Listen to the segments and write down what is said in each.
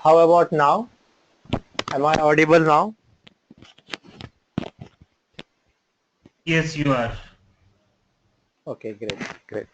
How about now? Am I audible now? Yes, you are. Okay, great, great.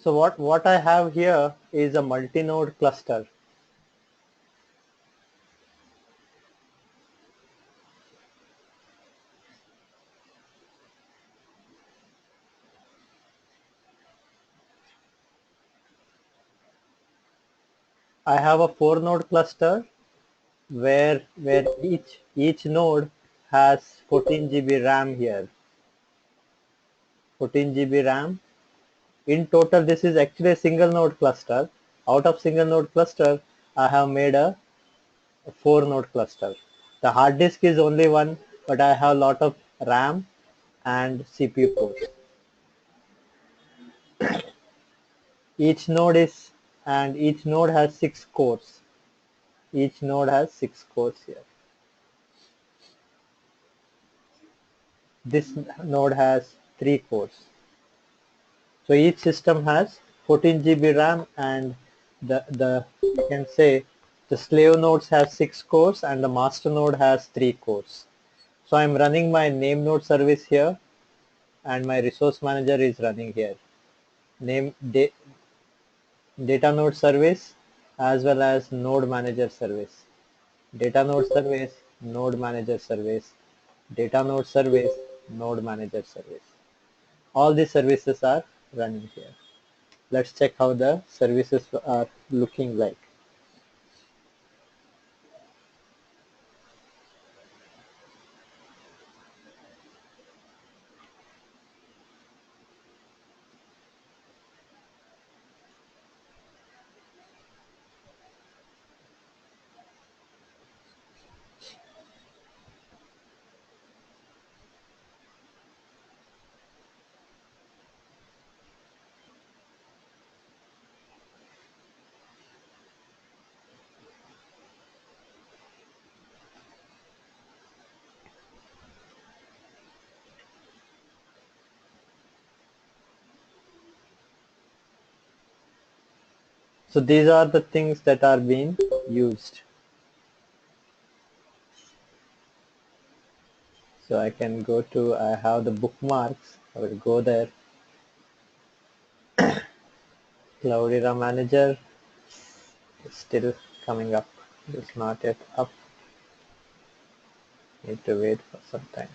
So what I have here is a multi-node cluster. I have a 4-node cluster where each node has 14 GB RAM here. 14 GB RAM. In total, this is actually a single node cluster. Out of single node cluster, I have made a 4-node cluster. The hard disk is only one, but I have a lot of RAM and CPU cores. Each node has 6 cores. Each node has 6 cores here. This node has 3 cores. So each system has 14 GB RAM, and you can say the slave nodes have 6 cores and the master node has 3 cores. So I'm running my name node service here, and my resource manager is running here. Data node service as well as node manager service. Data node service, node manager service, data node service, node manager service. All these services are running here. Let's check how the services are looking like. So these are the things that are being used. So I can go to, I have the bookmarks, I will go there. Cloudera Manager is still coming up. It's not yet up. Need to wait for some time.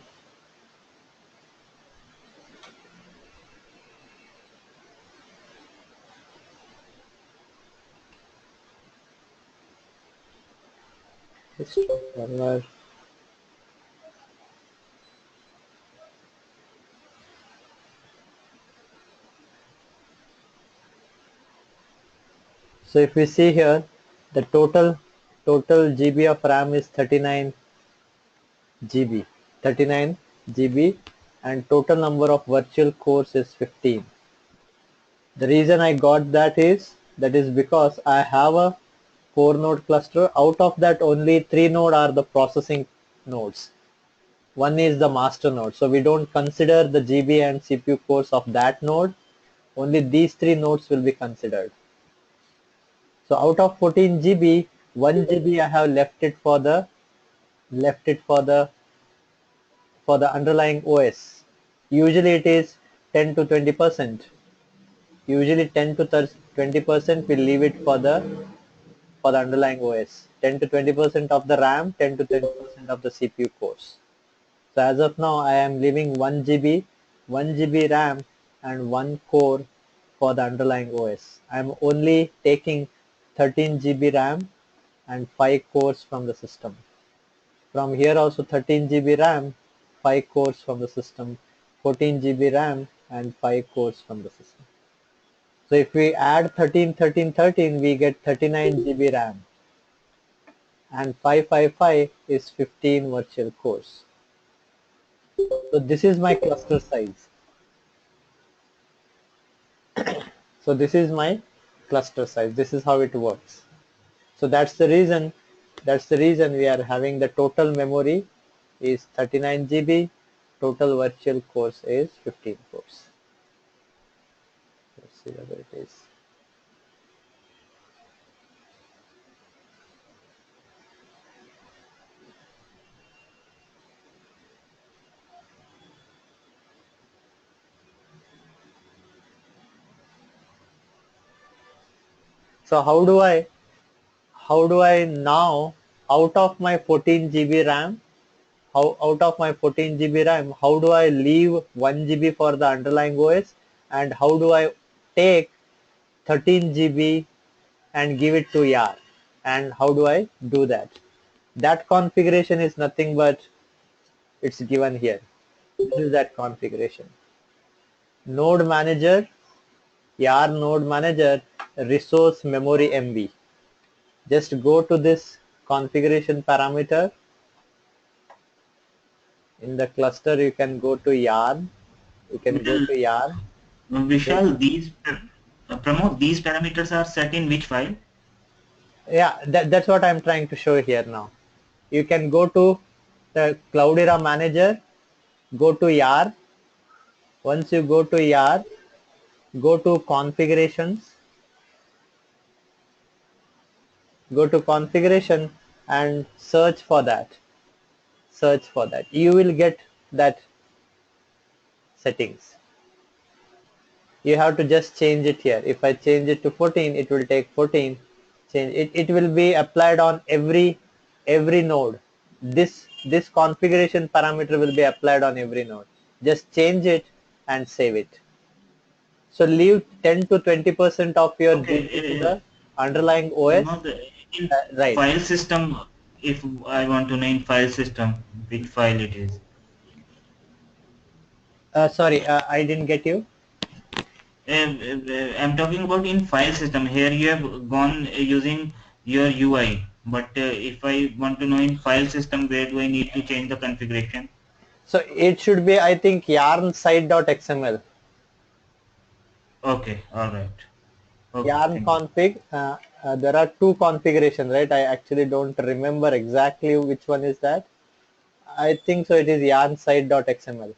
History server. So if we see here, the total GB of RAM is 39 GB, 39 GB, and total number of virtual cores is 15. The reason I got that is because I have a 4-node cluster. Out of that, only 3 node are the processing nodes. One is the master node. So we don't consider the GB and CPU cores of that node. Only these 3 nodes will be considered. So out of 14 GB, 1 GB I have left it for the for the underlying OS. Usually it is 10 to 20%. Usually 10 to 20% we leave it for the underlying OS. 10 to 20% of the RAM, 10 to 20% of the CPU cores. So as of now, I am leaving 1 GB RAM and 1 core for the underlying OS. I am only taking 13 GB RAM and 5 cores from the system. From here also 13 GB RAM, 5 cores from the system, 14 GB RAM and 5 cores from the system. So if we add 13, 13, 13, we get 39 GB RAM, and 555 is 15 virtual cores. So this is my cluster size. So this is my cluster size. This is how it works. So that's the reason we are having the total memory is 39 GB, total virtual cores is 15 cores. Let's see whether it is. So how do I now, out of my 14 GB RAM, out of my 14 GB RAM, how do I leave 1 GB for the underlying OS, and how do I take 13 GB and give it to YAR, and how do I do that? That configuration is nothing but it's given here. This is that configuration. Node manager, YAR node manager, resource memory MB. Just go to this configuration parameter. In the cluster, you can go to yarn. You can go Well, to yarn. Vishal, Pramod, these parameters are set in which file? Yeah, that's what I'm trying to show here now. You can go to the Cloudera manager, go to YAR. Once you go to YAR, go to configurations, go to configuration and search for that. Search for that. You will get that settings. You have to just change it here. If I change it to 14, it will take 14. Change it. It will be applied on every node. This configuration parameter will be applied on every node. Just change it and save it. So leave 10 to 20% of your GB to Okay, the underlying OS. Pramod, in Right. file system, if I want to know in file system, which file it is? Sorry, I didn't get you. I'm talking about in file system. Here you have gone using your UI, but if I want to know in file system, where do I need to change the configuration? So it should be, I think, yarn site.xml. Okay, all right. Okay, Yarn thank you. config. There are two configurations, right? I actually don't remember exactly which one is that. I think so. It is yarn site.xml.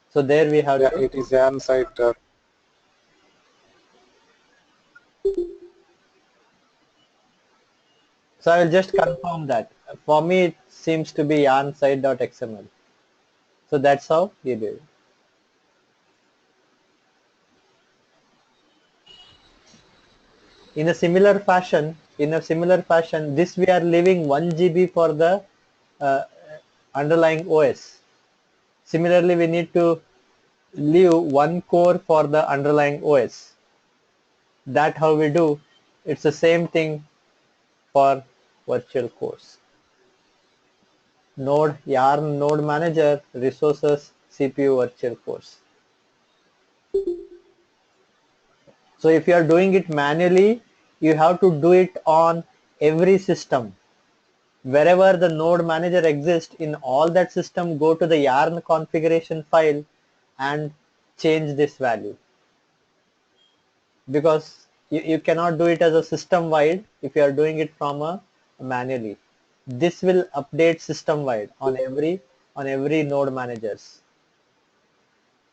So there we have Yeah, to. it is an site. So I will just confirm that. For me, it seems to be yarn site.xml. So that's how you do it. In a similar fashion, this we are leaving 1 GB for the uh, underlying OS. Similarly, we need to leave 1 core for the underlying OS. That how we do. It's the same thing for virtual cores. Node yarn node manager resources CPU virtual cores. So if you are doing it manually, you have to do it on every system. Wherever the node manager exists in all that system, go to the yarn configuration file and change this value, because you cannot do it as a system wide if you are doing it from a manually. This will update system wide on every node managers.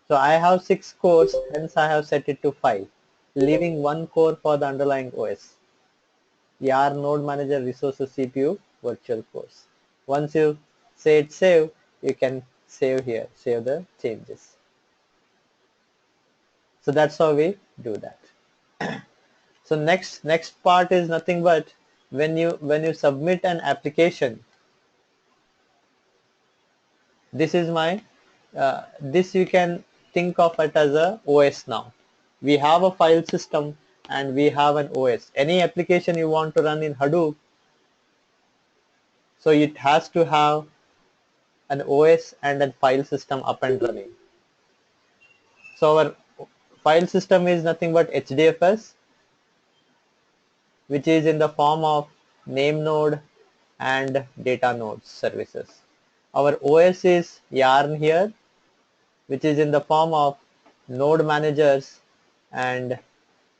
So I have 6 cores, hence I have set it to 5, leaving 1 core for the underlying OS. Yarn node manager resources CPU virtual cores. Once you say it save, you can save here, save the changes. So that's how we do that. So next part is nothing but when you submit an application. This is my this you can think of it as a OS now. We have a file system and we have an OS. Any application you want to run in Hadoop, so it has to have an OS and a file system up and running. So our file system is nothing but HDFS, which is in the form of name node and data nodes services. Our OS is Yarn here, which is in the form of node managers and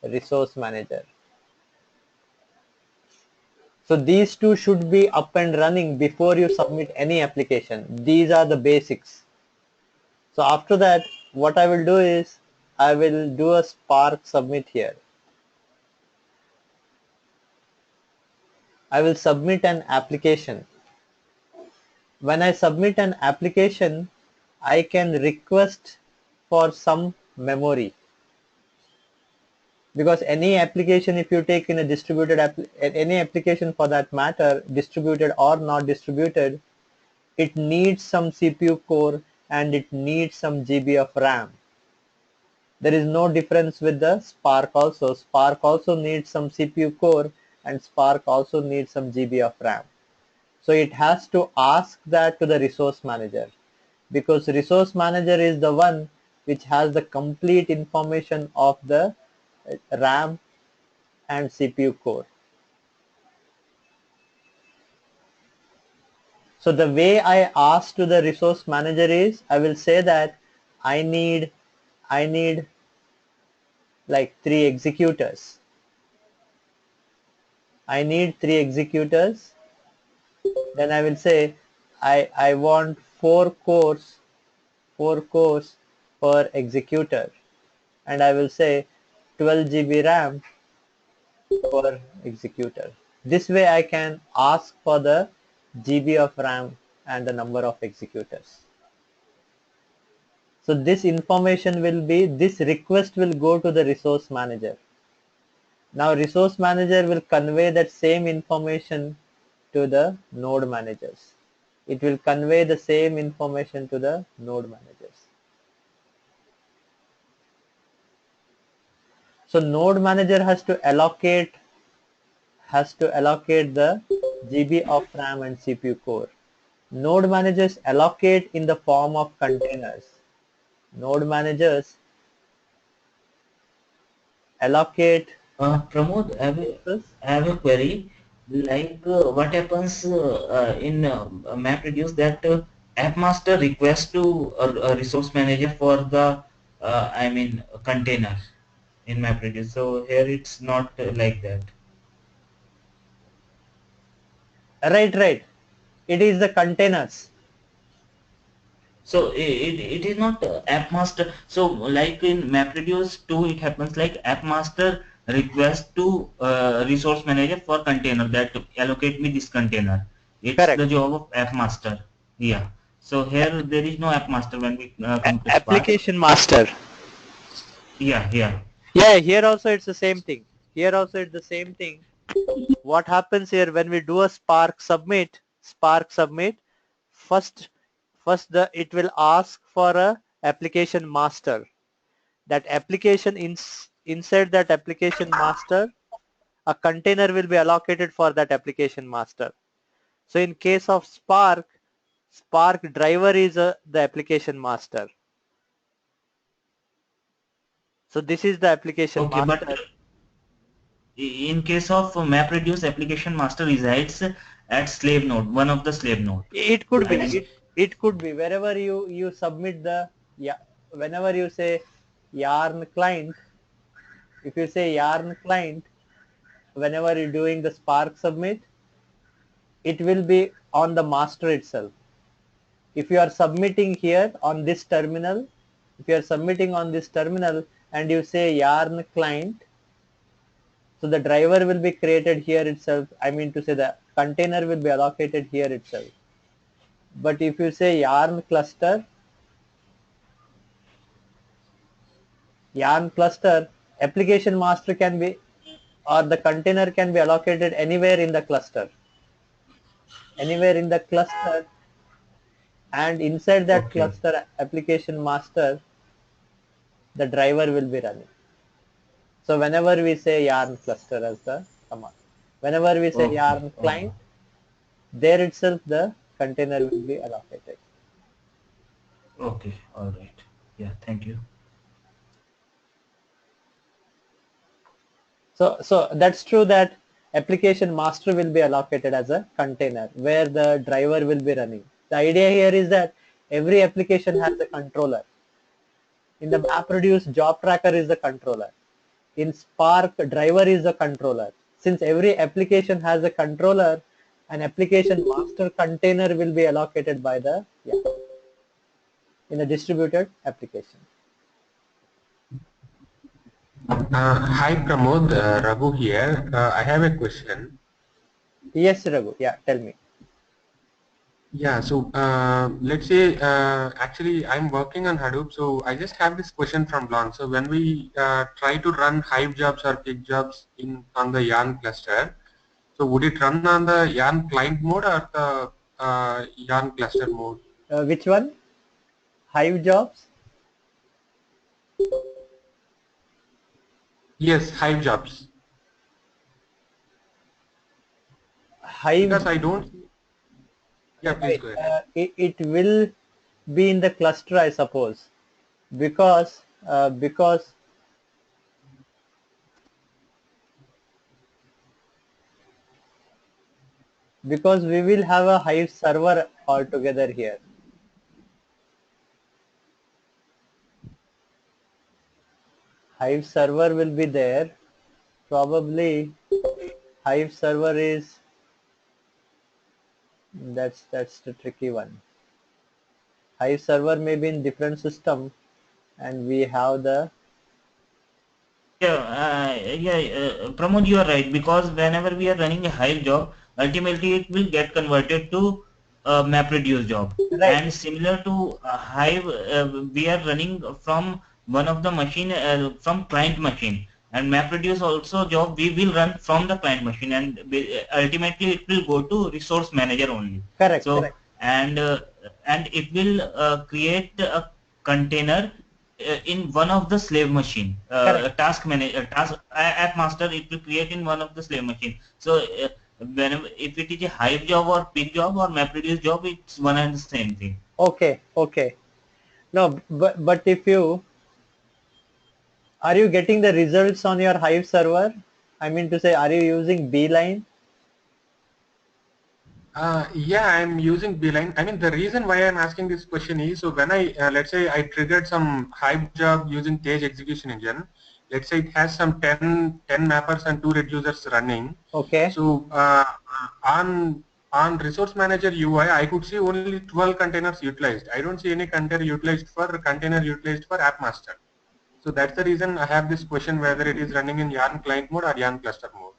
resource manager. So these two should be up and running before you submit any application. These are the basics. So after that, what I will do is I will do a Spark submit here. I will submit an application. When I submit an application, I can request for some memory, because any application, if you take in a distributed any application for that matter, distributed or not distributed, it needs some CPU core and it needs some GB of RAM. There is no difference with the Spark also. Spark also needs some CPU core and Spark also needs some GB of RAM. So it has to ask that to the resource manager, because resource manager is the one which has the complete information of the RAM and CPU core. So the way I ask to the resource manager is, I will say that I need like 3 executors. I need 3 executors. Then I will say I want 4 cores per executor, and I will say 12 GB RAM per executor. This way I can ask for the GB of RAM and the number of executors. So this information will be, this request will go to the resource manager. Now resource manager will convey that same information to the node managers. It will convey the same information to the node managers. So node manager has to allocate the GB of RAM and CPU core. Node managers allocate in the form of containers. Node managers allocate Pramod, resources. I have a query. Like, what happens in MapReduce that AppMaster requests to a resource manager for the, I mean, container in MapReduce. So here it's not like that. Right. It is the containers. So it is not AppMaster. So like in MapReduce 2, it happens like AppMaster request to resource manager for container that allocate me this container. It's Correct. the job of AppMaster. Yeah. So here there is no AppMaster when we come to Spark. Application master. Yeah, yeah. Yeah, here also it's the same thing. Here also it's the same thing. What happens here when we do a Spark submit, first the it will ask for a application master. That application inside that application master, a container will be allocated for that application master. So in case of Spark driver is the application master. So this is the application Okay, but master. in case of MapReduce, application master resides at slave node, one of the slave node. It could I be. mean, It could be wherever you submit the, yeah, whenever you say yarn client. If you say yarn client, whenever you're doing the Spark submit, it will be on the master itself. If you are submitting here on this terminal, if you are submitting on this terminal and you say yarn client, so the driver will be created here itself. I mean to say the container will be allocated here itself. But if you say yarn cluster, application master can be, or the container can be allocated anywhere in the cluster. Anywhere in the cluster, and inside that Okay. cluster application master, the driver will be running. So whenever we say yarn cluster as the command, whenever we say Okay. yarn Okay. client, there itself the container will be allocated. Okay. All right. Yeah. Thank you. So that's true that application master will be allocated as a container where the driver will be running. The idea here is that every application has a controller. In the MapReduce, job tracker is the controller. In Spark, driver is the controller. Since every application has a controller, an application master container will be allocated by the in a distributed application. Hi Pramod, Raghu here. I have a question. Yes, Raghu. Yeah, tell me. Yeah, so let's say actually I'm working on Hadoop, so I just have this question from Lon. So when we try to run Hive jobs or Pig jobs in on the Yarn cluster, so would it run on the Yarn client mode or the Yarn cluster mode? Which one? Hive jobs? Yes, Hive jobs. Hive, Because I don't. Yeah, please go ahead. it will be in the cluster, I suppose, because because we will have a Hive server altogether here. Hive server will be there. Probably Hive server is that's the tricky one. Hive server may be in different system, and we have the Yeah, Pramod, you are right, because whenever we are running a Hive job, ultimately it will get converted to a MapReduce job. right. And similar to Hive, we are running from one of the machine from client machine, and MapReduce also job we will run from the client machine, and ultimately it will go to resource manager only. Correct. So and it will create a container in one of the slave machine, Correct. task manager, task app master, it will create in one of the slave machine. So whenever, if it is a Hive job or Pig job or MapReduce job, it's one and the same thing. Okay. Okay. No, but if you are you getting the results on your Hive server? I mean to say, are you using Beeline? Yeah, I'm using Beeline. I mean, the reason why I'm asking this question is, so when I, let's say I triggered some Hive job using Tej execution engine, let's say it has some 10 mappers and 2 reducers running. Okay. So on resource manager UI, I could see only 12 containers utilized. I don't see any container utilized for app master. So that's the reason I have this question whether it is running in Yarn client mode or Yarn cluster mode.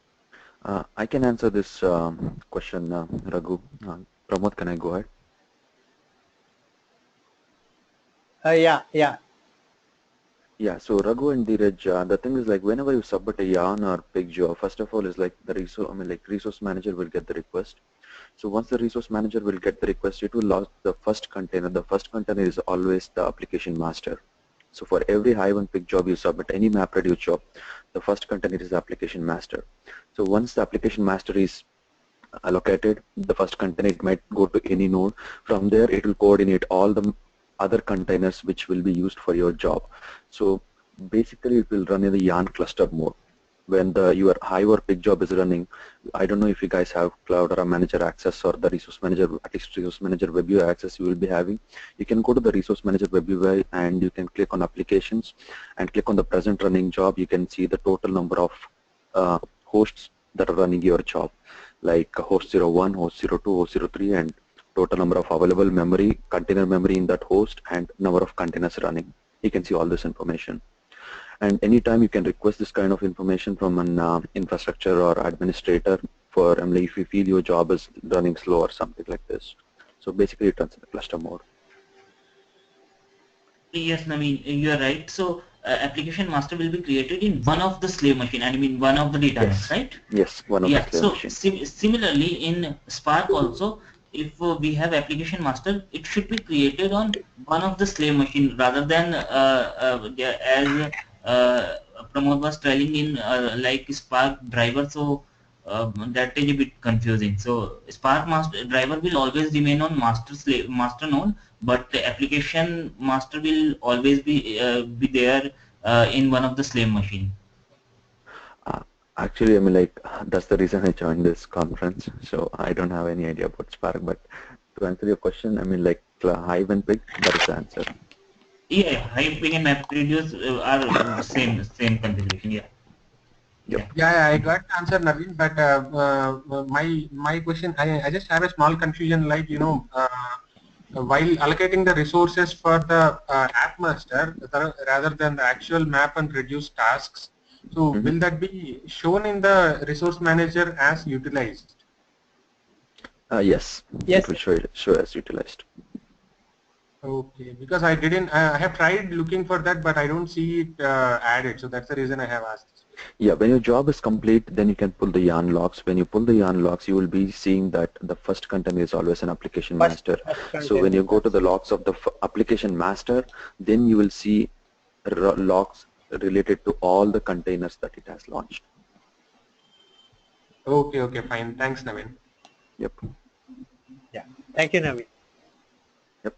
I can answer this question, Raghu. Pramod, can I go ahead? Yeah. Yeah, so Raghu and Dheeraj, the thing is like whenever you submit a yarn or pig job, first of all is like the resource, resource manager will get the request. So once the resource manager will get the request, it will log the first container. The first container is always the application master. So for every Hive and pig job you submit, any MapReduce job, the first container is the application master. So once the application master is allocated, the first container, it might go to any node. From there, it will coordinate all the other containers which will be used for your job. So basically, it will run in the yarn cluster mode. When your Hive or Pig job is running, I don't know if you guys have cloud or a manager access or the resource manager, at least resource manager web UI access you will be having. You can go to the resource manager web UI and you can click on applications and click on the present running job. You can see the total number of hosts that are running your job, like host 01, host 02, host 03, and total number of available memory, container memory in that host, and number of containers running. You can see all this information. And anytime you can request this kind of information from an infrastructure or administrator for if you feel your job is running slow or something like this. So basically it runs in the cluster mode. Yes, Naveen, you are right. So application master will be created in one of the slave machine, I mean one of the data nodes, Yes. right? Yes, one of the Yeah. slave So machine. similarly in Spark also, if we have application master, it should be created on one of the slave machine rather than yeah, as Pramod was telling in like Spark driver. So that is a bit confusing. So Spark master driver will always remain on master node, but the application master will always be there in one of the slave machine. Uh, Actually, I mean, like, that's the reason I joined this conference. So I don't have any idea about Spark, but to answer your question, I mean, like, Hive and Pig, that is the answer. Yeah, yeah. Hive, ping, and MapReduce are same configuration. Yeah, Yep. yeah. Yeah, I got the answer, Naveen. But my question, I just have a small confusion. Like while allocating the resources for the app master rather than the actual map and reduce tasks, so Mm-hmm. will that be shown in the resource manager as utilized? Yes, it Yes. will show as utilized. Okay, because I didn't, I have tried looking for that, but I don't see it added. So that's the reason I have asked. Yeah, when your job is complete, then you can pull the yarn logs. When you pull the yarn logs, you will be seeing that the first container is always an application master. First So when container, you go to that's the logs of the application master, then you will see logs related to all the containers that it has launched. Okay, okay, fine. Thanks, Naveen. Yep. yeah. Thank you, Naveen. Yep.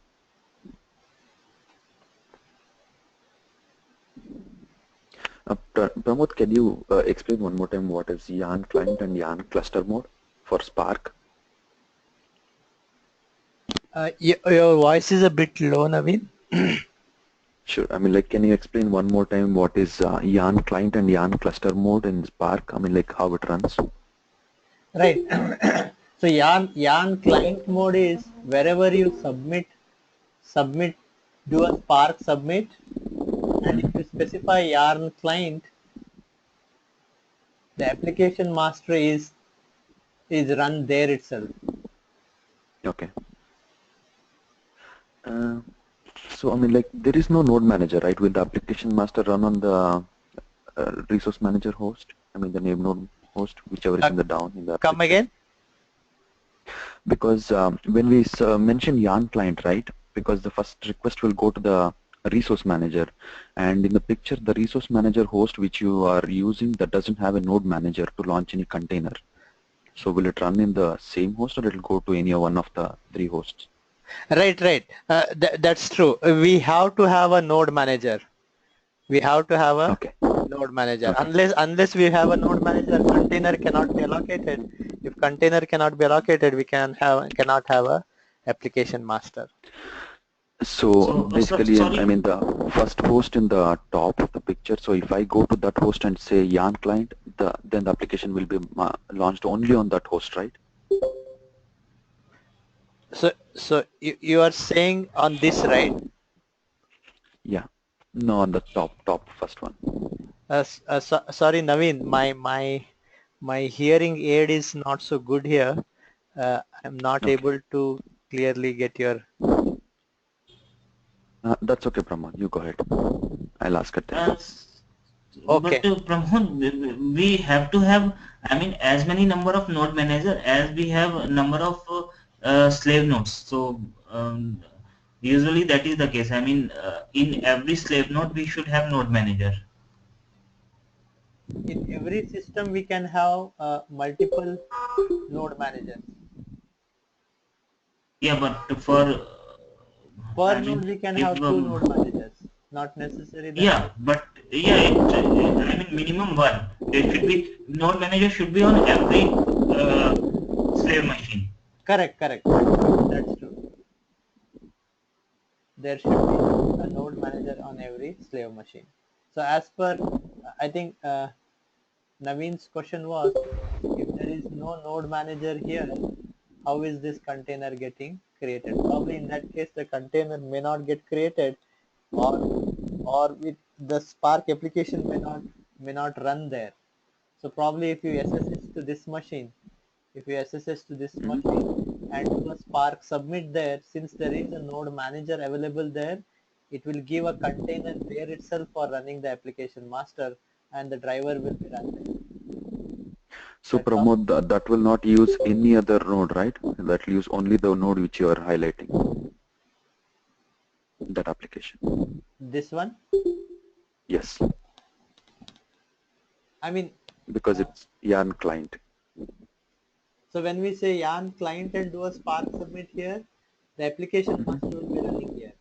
Pramod, can you explain one more time what is yarn client and yarn cluster mode for Spark? Your voice is a bit low, Naveen. Sure. I mean, like, can you explain one more time what is yarn client and yarn cluster mode in Spark? I mean, like, how it runs? Right. So yarn client mode is wherever you submit, do a Spark submit, and if you specify yarn client, the application master is run there itself. Okay. Uh, so, I mean, like, there is no node manager, right? Will the application master run on the resource manager host? I mean, the name node host, whichever is Uh, in the down in the Come application. again? Because when we mention yarn client, right? Because the first request will go to the resource manager, and in the picture, the resource manager host which you are using that doesn't have a node manager to launch any container. So will it run in the same host, or it'll go to any one of the three hosts? Right, right. That's true. We have to have a node manager. We have to have a Okay. node manager. Okay. Unless we have a node manager, container cannot be allocated. If container cannot be allocated, we cannot have a application master. So So basically, I sorry. mean the first host in the top of the picture. So if I go to that host and say yarn client, then the application will be launched only on that host, right? So you are saying on this, right? Yeah. No, on the top first one. Sorry, Naveen, my hearing aid is not so good here. I'm not Okay. able to clearly get your. That's okay, Pramod. You go ahead. I'll ask it then. Uh, but Okay, Pramod, we have to have, I mean, as many number of node manager as we have number of slave nodes. So usually that is the case. I mean, in every slave node we should have node manager. in every system we can have multiple node managers. Yeah, but for Per I node mean, we can if have two node managers. Not necessary that. yeah, but yeah, I mean minimum one. There should be node manager should be on every slave machine. Correct, correct. That's true. There should be a node manager on every slave machine. So as per, I think Naveen's question was, if there is no node manager here, how is this container getting created? Probably in that case, the container may not get created, or with the Spark application may not run there. So probably if you SSH to this machine, Mhm. and do a Spark submit there, since there is a node manager available there, it will give a container there itself for running the application master, and the driver will be run there. So That's all. Pramod, that will not use any other node, right? That will use only the node which you are highlighting, that application. This one, Yes, I mean, because it's yarn client. so when we say yarn client and do a Spark submit here, the application master will be running here.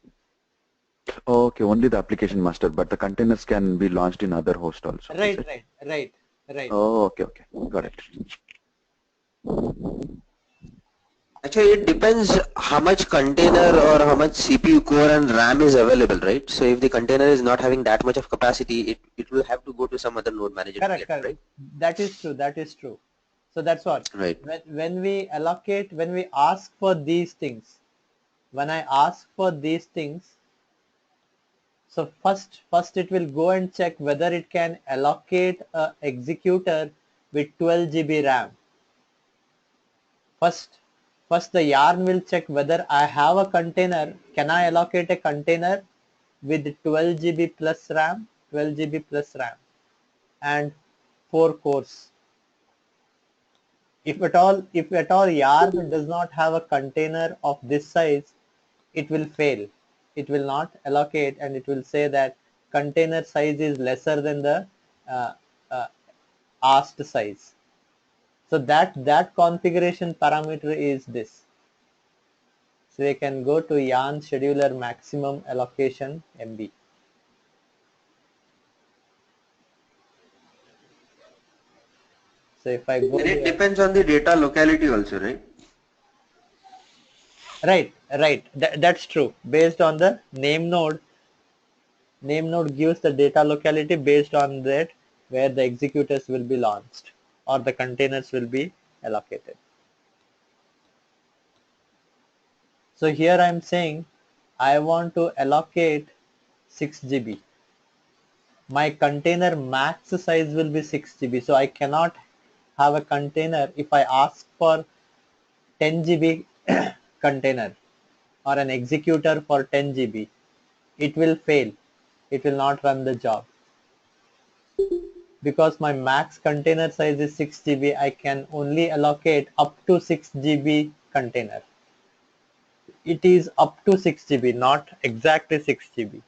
Okay, only the application master, but the containers can be launched in other host also, is Right, it? right, right, right. Oh, okay, okay, got it. Actually, it depends how much container or how much CPU core and RAM is available, right? So if the container is not having that much of capacity, it will have to go to some other node manager to Correct, get it, correct. right? That is true. That is true. So that's what. Right. When we allocate, when we ask for these things, when I ask for these things, so first it will go and check whether it can allocate a executor with 12 GB RAM. First the yarn will check whether I have a container. Can I allocate a container with 12 GB plus RAM, 12 GB plus RAM, and 4 cores? If at all yarn does not have a container of this size, it will fail. It will not allocate, and it will say that container size is lesser than the uh, uh, asked size. So that configuration parameter is this. So we can go to yarn scheduler maximum allocation MB. So if I go And it here, depends on the data locality also, right? right, that's true. Based on the name node gives the data locality, based on that where the executors will be launched or the containers will be allocated. So here I'm saying I want to allocate 6 GB. My container max size will be 6 GB. So I cannot have a container if I ask for 10 GB container or an executor for 10 GB. It will fail. It will not run the job. Because my max container size is 6 GB, I can only allocate up to 6 GB container. It is up to 6 GB, not exactly 6 GB.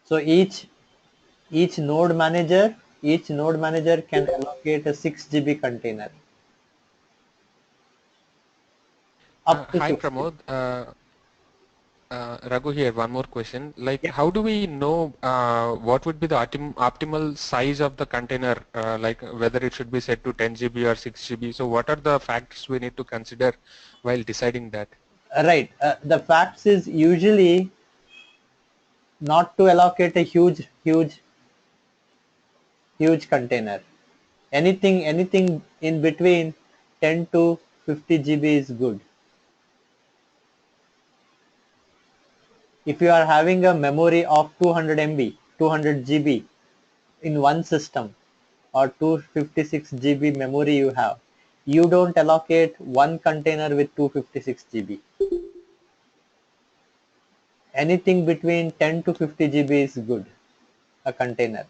So each node manager can allocate a 6 GB container, up to Hi 6 GB. Pramod, Raghu here. One more question. Like, Yeah. how do we know what would be the optimal size of the container? Like, whether it should be set to 10 GB or 6 GB. So, what are the factors we need to consider while deciding that? Right. The facts is usually not to allocate a huge container. Anything in between 10 to 50 GB is good. If you are having a memory of 200 MB, 200 GB in one system, or 256 GB memory you have, you don't allocate one container with 256 GB. Anything between 10 to 50 GB is good, a container.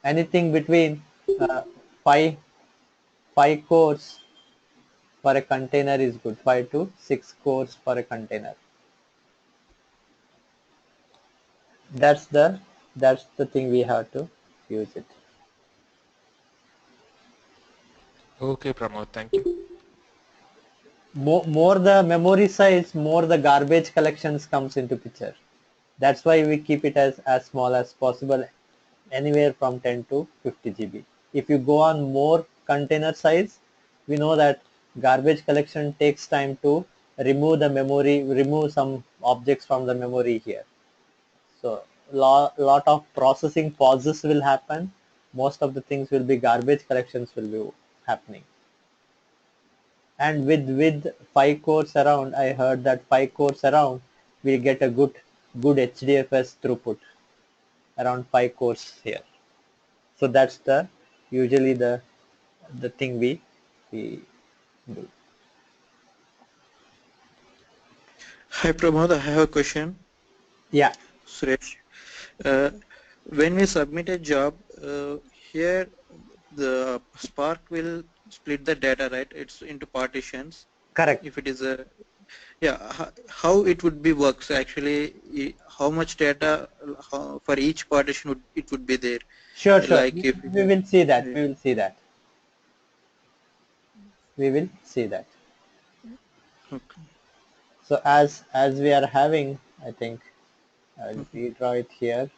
Anything between uh, 5 5 cores for a container is good. 5 to 6 cores for a container. That's the thing we have to use it. Okay, Pramod, thank you. More the memory size, more the garbage collections comes into picture. That's why we keep it as small as possible, anywhere from 10 to 50 GB. If you go on more container size, we know that garbage collection takes time to remove the memory, remove some objects from the memory here. So lot of processing pauses will happen. Most of the things will be garbage collections will be happening. And with 5 cores around, I heard that 5 cores around we get a good HDFS throughput. around 5 cores here. So that's the usually the thing we do. Hi Pramod, I have a question. Yeah, Suresh, uh, when we submit a job, here the Spark will split the data, right? It's into partitions. correct. If it is a, yeah, how it would be works actually, how much data for each partition it would be there? Sure, sure. Like if it We is, will see that. yeah, We will see that. We will see that. okay. So as we are having, I think I'll redraw it here.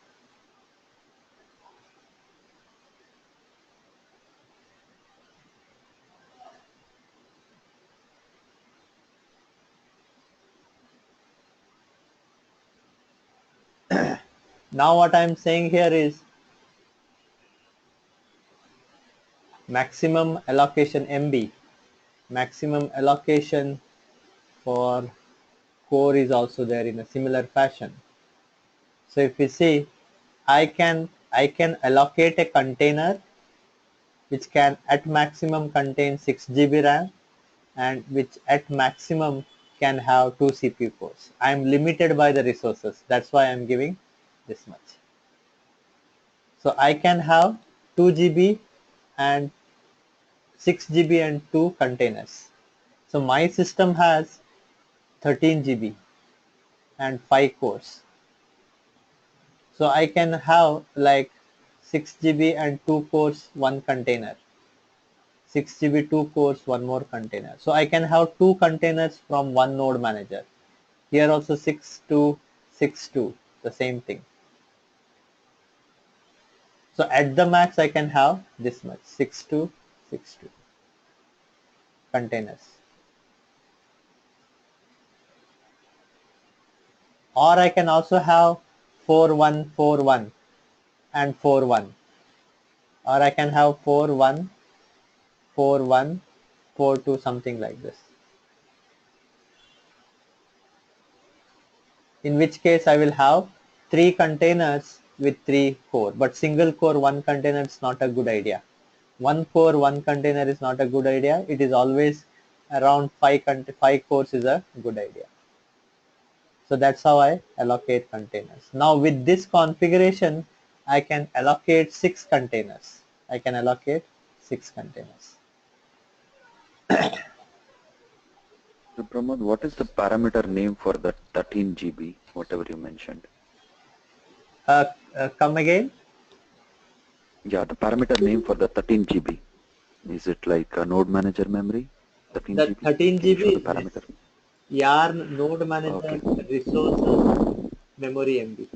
Now what I'm saying here is maximum allocation MB. Maximum allocation for core is also there in a similar fashion. So if you see, I can allocate a container which can at maximum contain 6 GB RAM and which at maximum can have 2 CPU cores. I am limited by the resources. That's why I am giving this much. So I can have 2 GB and 6 GB and 2 containers. So my system has 13 GB and 5 cores. So I can have like 6 GB and 2 cores, 1 container. 6 GB, 2 cores, 1 more container. So I can have 2 containers from one node manager. Here also 6 2, 6 2, the same thing. So at the max I can have this much, 6 2, 6 2 containers. Or I can also have 4 1 4 1 and 4 1. Or I can have 4 1 4 1 4 2, something like this. In which case I will have 3 containers with 3 core, but single core 1 container is not a good idea. 1 core 1 container is not a good idea. It is always around 5 cores is a good idea. So that's how I allocate containers. Now with this configuration, I can allocate 6 containers. I can allocate 6 containers. So Pramod, what is the parameter name for the 13 GB, whatever you mentioned? Come again? Yeah, the parameter name for the 13 GB. Is it like a node manager memory? 13 The GB? 13 Can you show GB the is this. parameter? Yarn node manager Okay. resources memory MB.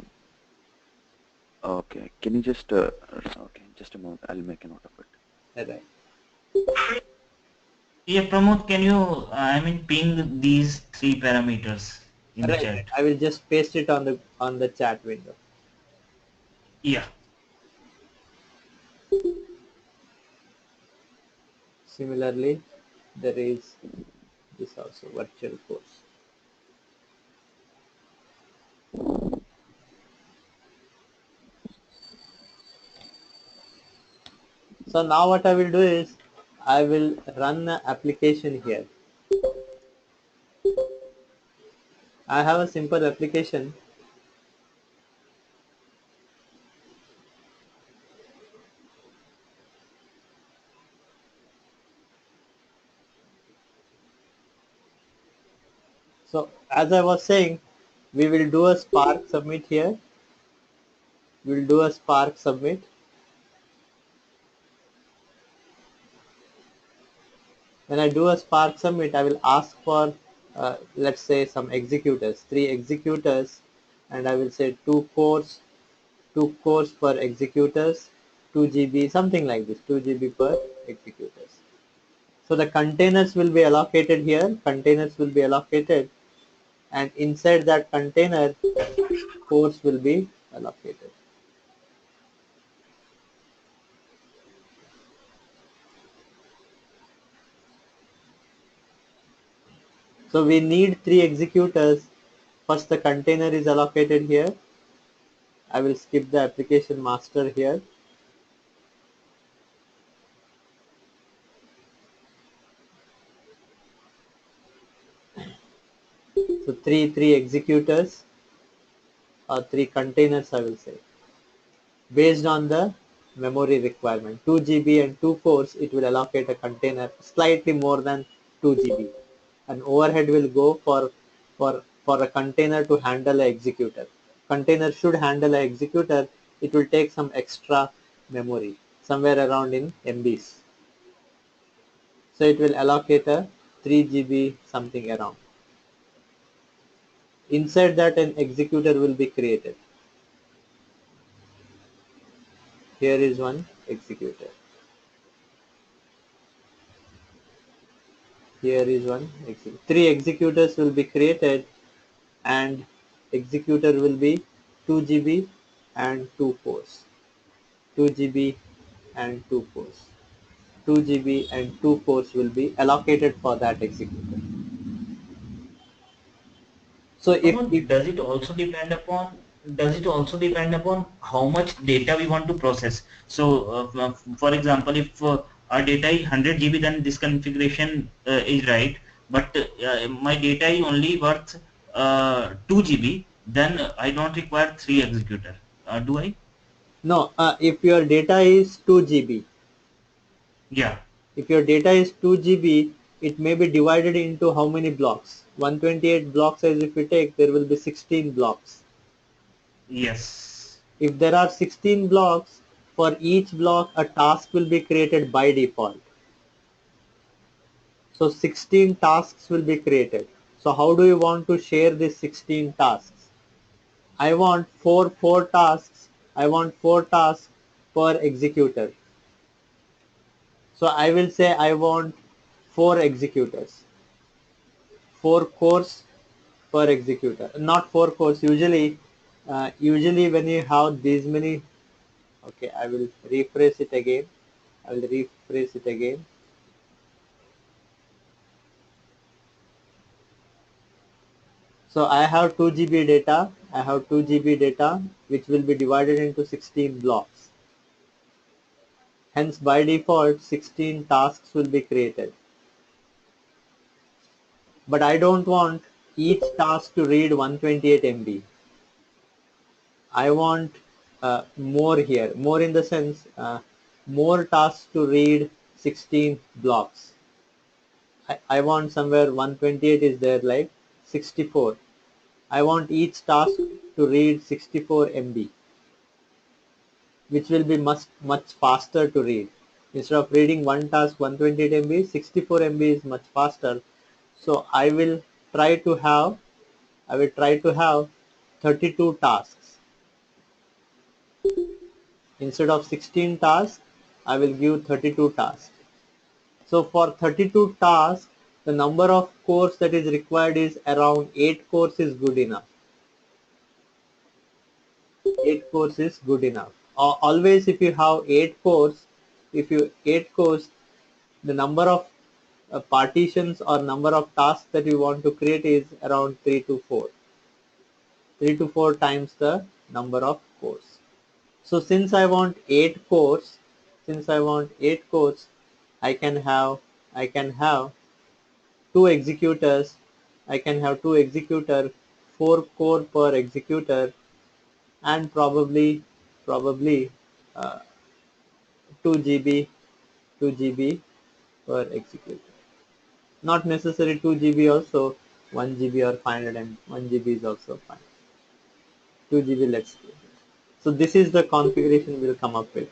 Okay. Can you just, okay, just a moment. I'll make a note of it. Right. Yeah, Pramod, can you, ping these three parameters in the Right. chat? I will just paste it on the chat window. Yeah. Similarly, there is this also virtual course. So now what I will do is I will run the application here. I have a simple application. So as I was saying, we will do a Spark submit here. We will do a Spark submit. When I do a Spark submit, I will ask for let's say some executors, 3 executors, and I will say 2 cores per executors, 2 GB, something like this, 2 GB per executors. So the containers will be allocated here, containers will be allocated, and inside that container, cores will be allocated. So we need 3 executors. First the container is allocated here, I will skip the application master here. So three executors or three containers, I will say, based on the memory requirement. 2 GB and 2 cores, it will allocate a container slightly more than 2 GB. And overhead will go for a container to handle an executor. Container should handle an executor. It will take some extra memory, somewhere around in MBs. So it will allocate a 3 GB something around. Inside that, an executor will be created. Here is one executor. Here is one executor. Three executors will be created, and executor will be 2 GB and 2 cores. 2 GB and 2 cores. 2 GB and 2 cores will be allocated for that executor. So No, if no, does it also depend upon how much data we want to process? So, for example, if our data is 100 GB, then this configuration is right. But my data is only worth 2 GB, then I don't require three executor. Do I? no, if your data is 2 GB, Yeah. if your data is 2 GB, it may be divided into how many blocks? 128 block size if we take, there will be 16 blocks. Yes. If there are 16 blocks, for each block a task will be created by default. So 16 tasks will be created. So how do you want to share these 16 tasks? I want four tasks. I want 4 tasks per executor. So I will say I want 4 executors, 4 cores per executor. Not 4 cores. Usually when you have these many, okay, I will rephrase it again. I will rephrase it again. So I have 2 GB data. I have 2 GB data which will be divided into 16 blocks. Hence by default 16 tasks will be created. But I don't want each task to read 128 MB. I want more here, more in the sense more tasks to read 16 blocks. I want somewhere 128 is there, like 64. I want each task to read 64 MB, which will be much faster to read. Instead of reading one task 128 MB, 64 MB is much faster. So I will try to have 32 tasks. Instead of 16 tasks, I will give 32 tasks. So for 32 tasks, the number of cores that is required is around 8 cores is good enough. 8 cores is good enough. Always if you have 8 cores, the number of partitions or number of tasks that you want to create is around 3 to 4. 3 to 4 times the number of cores. So since I want 8 cores, I can have 2 executors. I can have 2 executor, 4 core per executor, and probably uh, 2 GB 2 GB per executor. Not necessary 2 GB also, 1 GB or 500 and 1 GB is also fine. 2 GB, let's do. So this is the configuration we'll come up with.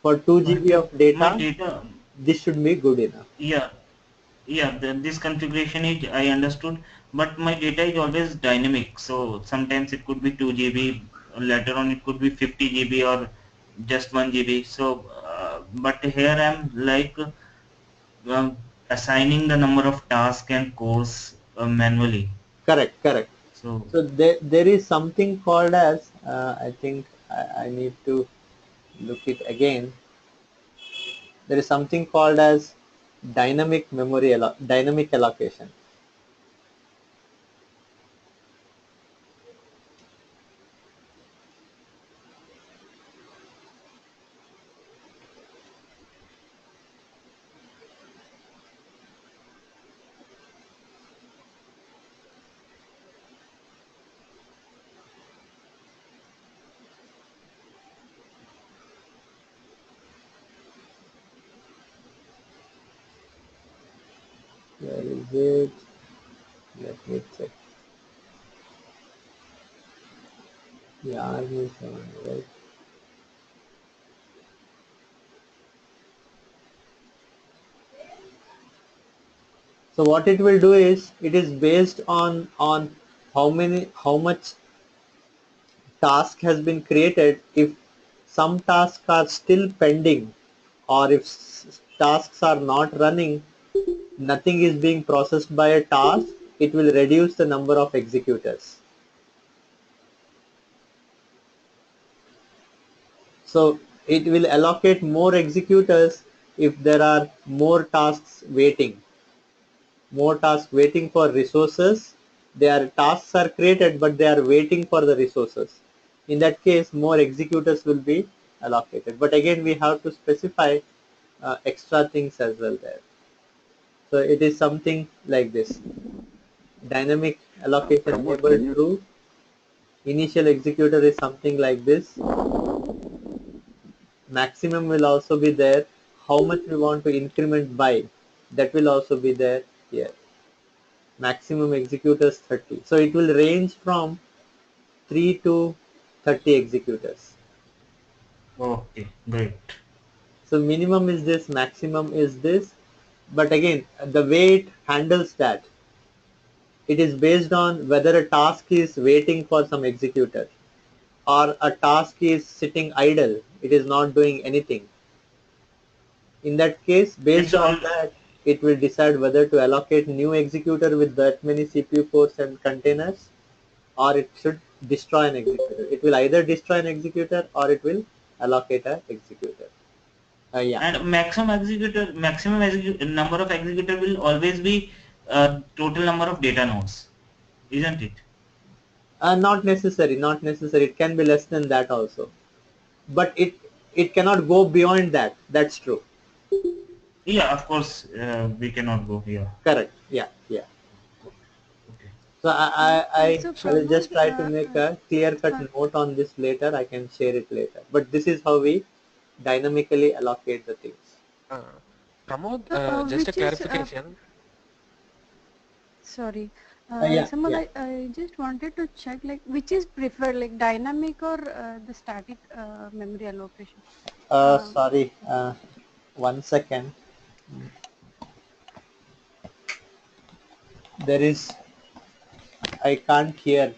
For 2 GB But of my data, data, this should be good enough. yeah, yeah, this configuration is I understood, but my data is always dynamic. So sometimes it could be 2 GB, later on it could be 50 GB or just 1 GB. So, but here I'm like assigning the number of tasks and cores manually. Correct. So, So there is something called as, I think I need to look it again. There is something called as dynamic allocation. Where is it? Let me check. Yeah, army 7, right? So what it will do is, it is based on how much task has been created. If some tasks are still pending, or if tasks are not running, nothing is being processed by a task, it will reduce the number of executors. So it will allocate more executors if there are more tasks waiting. More tasks waiting for resources. Their tasks are created, but they are waiting for the resources. In that case, more executors will be allocated. But again, we have to specify extra things as well there. So it is something like this. Dynamic allocation Pramod, enabled can you through initial executor is something like this. Maximum will also be there. How much we want to increment by, that will also be there here. Maximum executors 30. So it will range from 3 to 30 executors. Okay, great. So minimum is this, maximum is this. But again, the way it handles that, it is based on whether a task is waiting for some executor, or a task is sitting idle, it is not doing anything. In that case, based It's all. on that, it will decide whether to allocate new executor with that many CPU cores and containers, or it should destroy an executor. It will either destroy an executor, or it will allocate an executor. Yeah. And maximum number of executor will always be total number of data nodes, isn't it? Not necessary. Not necessary. It can be less than that also. But it cannot go beyond that. That's true. Yeah, of course, we cannot go here. Correct. Yeah. Yeah. Okay. So So I will Pramod, just try to make a clear-cut note on this later. I can share it later. But this is how we dynamically allocate the things. Uh, Pramod, just a which is clarification. sorry, Yeah. Samal, Yeah. I just wanted to check like which is preferred, like dynamic or the static memory allocation. Um, Sorry. 1 second. There is. I can't hear.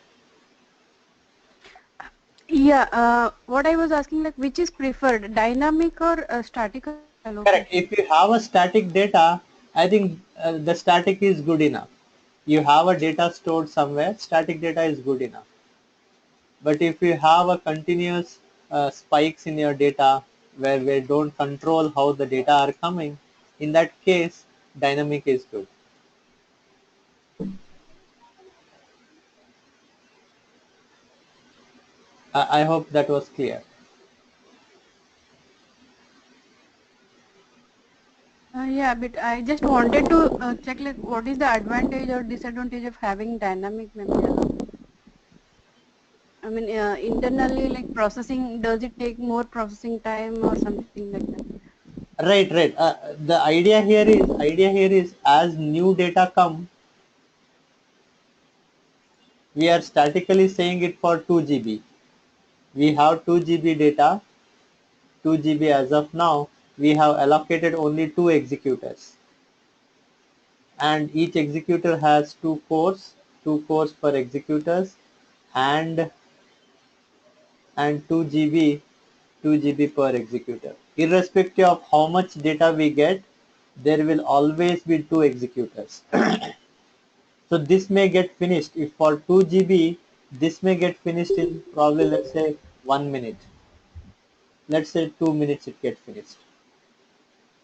yeah, what I was asking, like which is preferred, dynamic or static Correct. allocation? If you have a static data, I think the static is good enough. You have a data stored somewhere, static data is good enough. But if you have a continuous spikes in your data where we don't control how the data are coming, in that case, dynamic is good. I hope that was clear. Yeah, but I just wanted to check like what is the advantage or disadvantage of having dynamic memory allocation? I mean, internally, like processing, does it take more processing time or something like that? Right, right. The idea here is as new data come, we are statically saying it for 2 GB. We have 2 GB data, 2 GB as of now. We have allocated only 2 executors, and each executor has 2 cores per executors, and 2 GB per executor. Irrespective of how much data we get, there will always be 2 executors. So this may get finished, if for 2 GB, this may get finished in probably, let's say, 1 minute. Let's say 2 minutes it gets finished.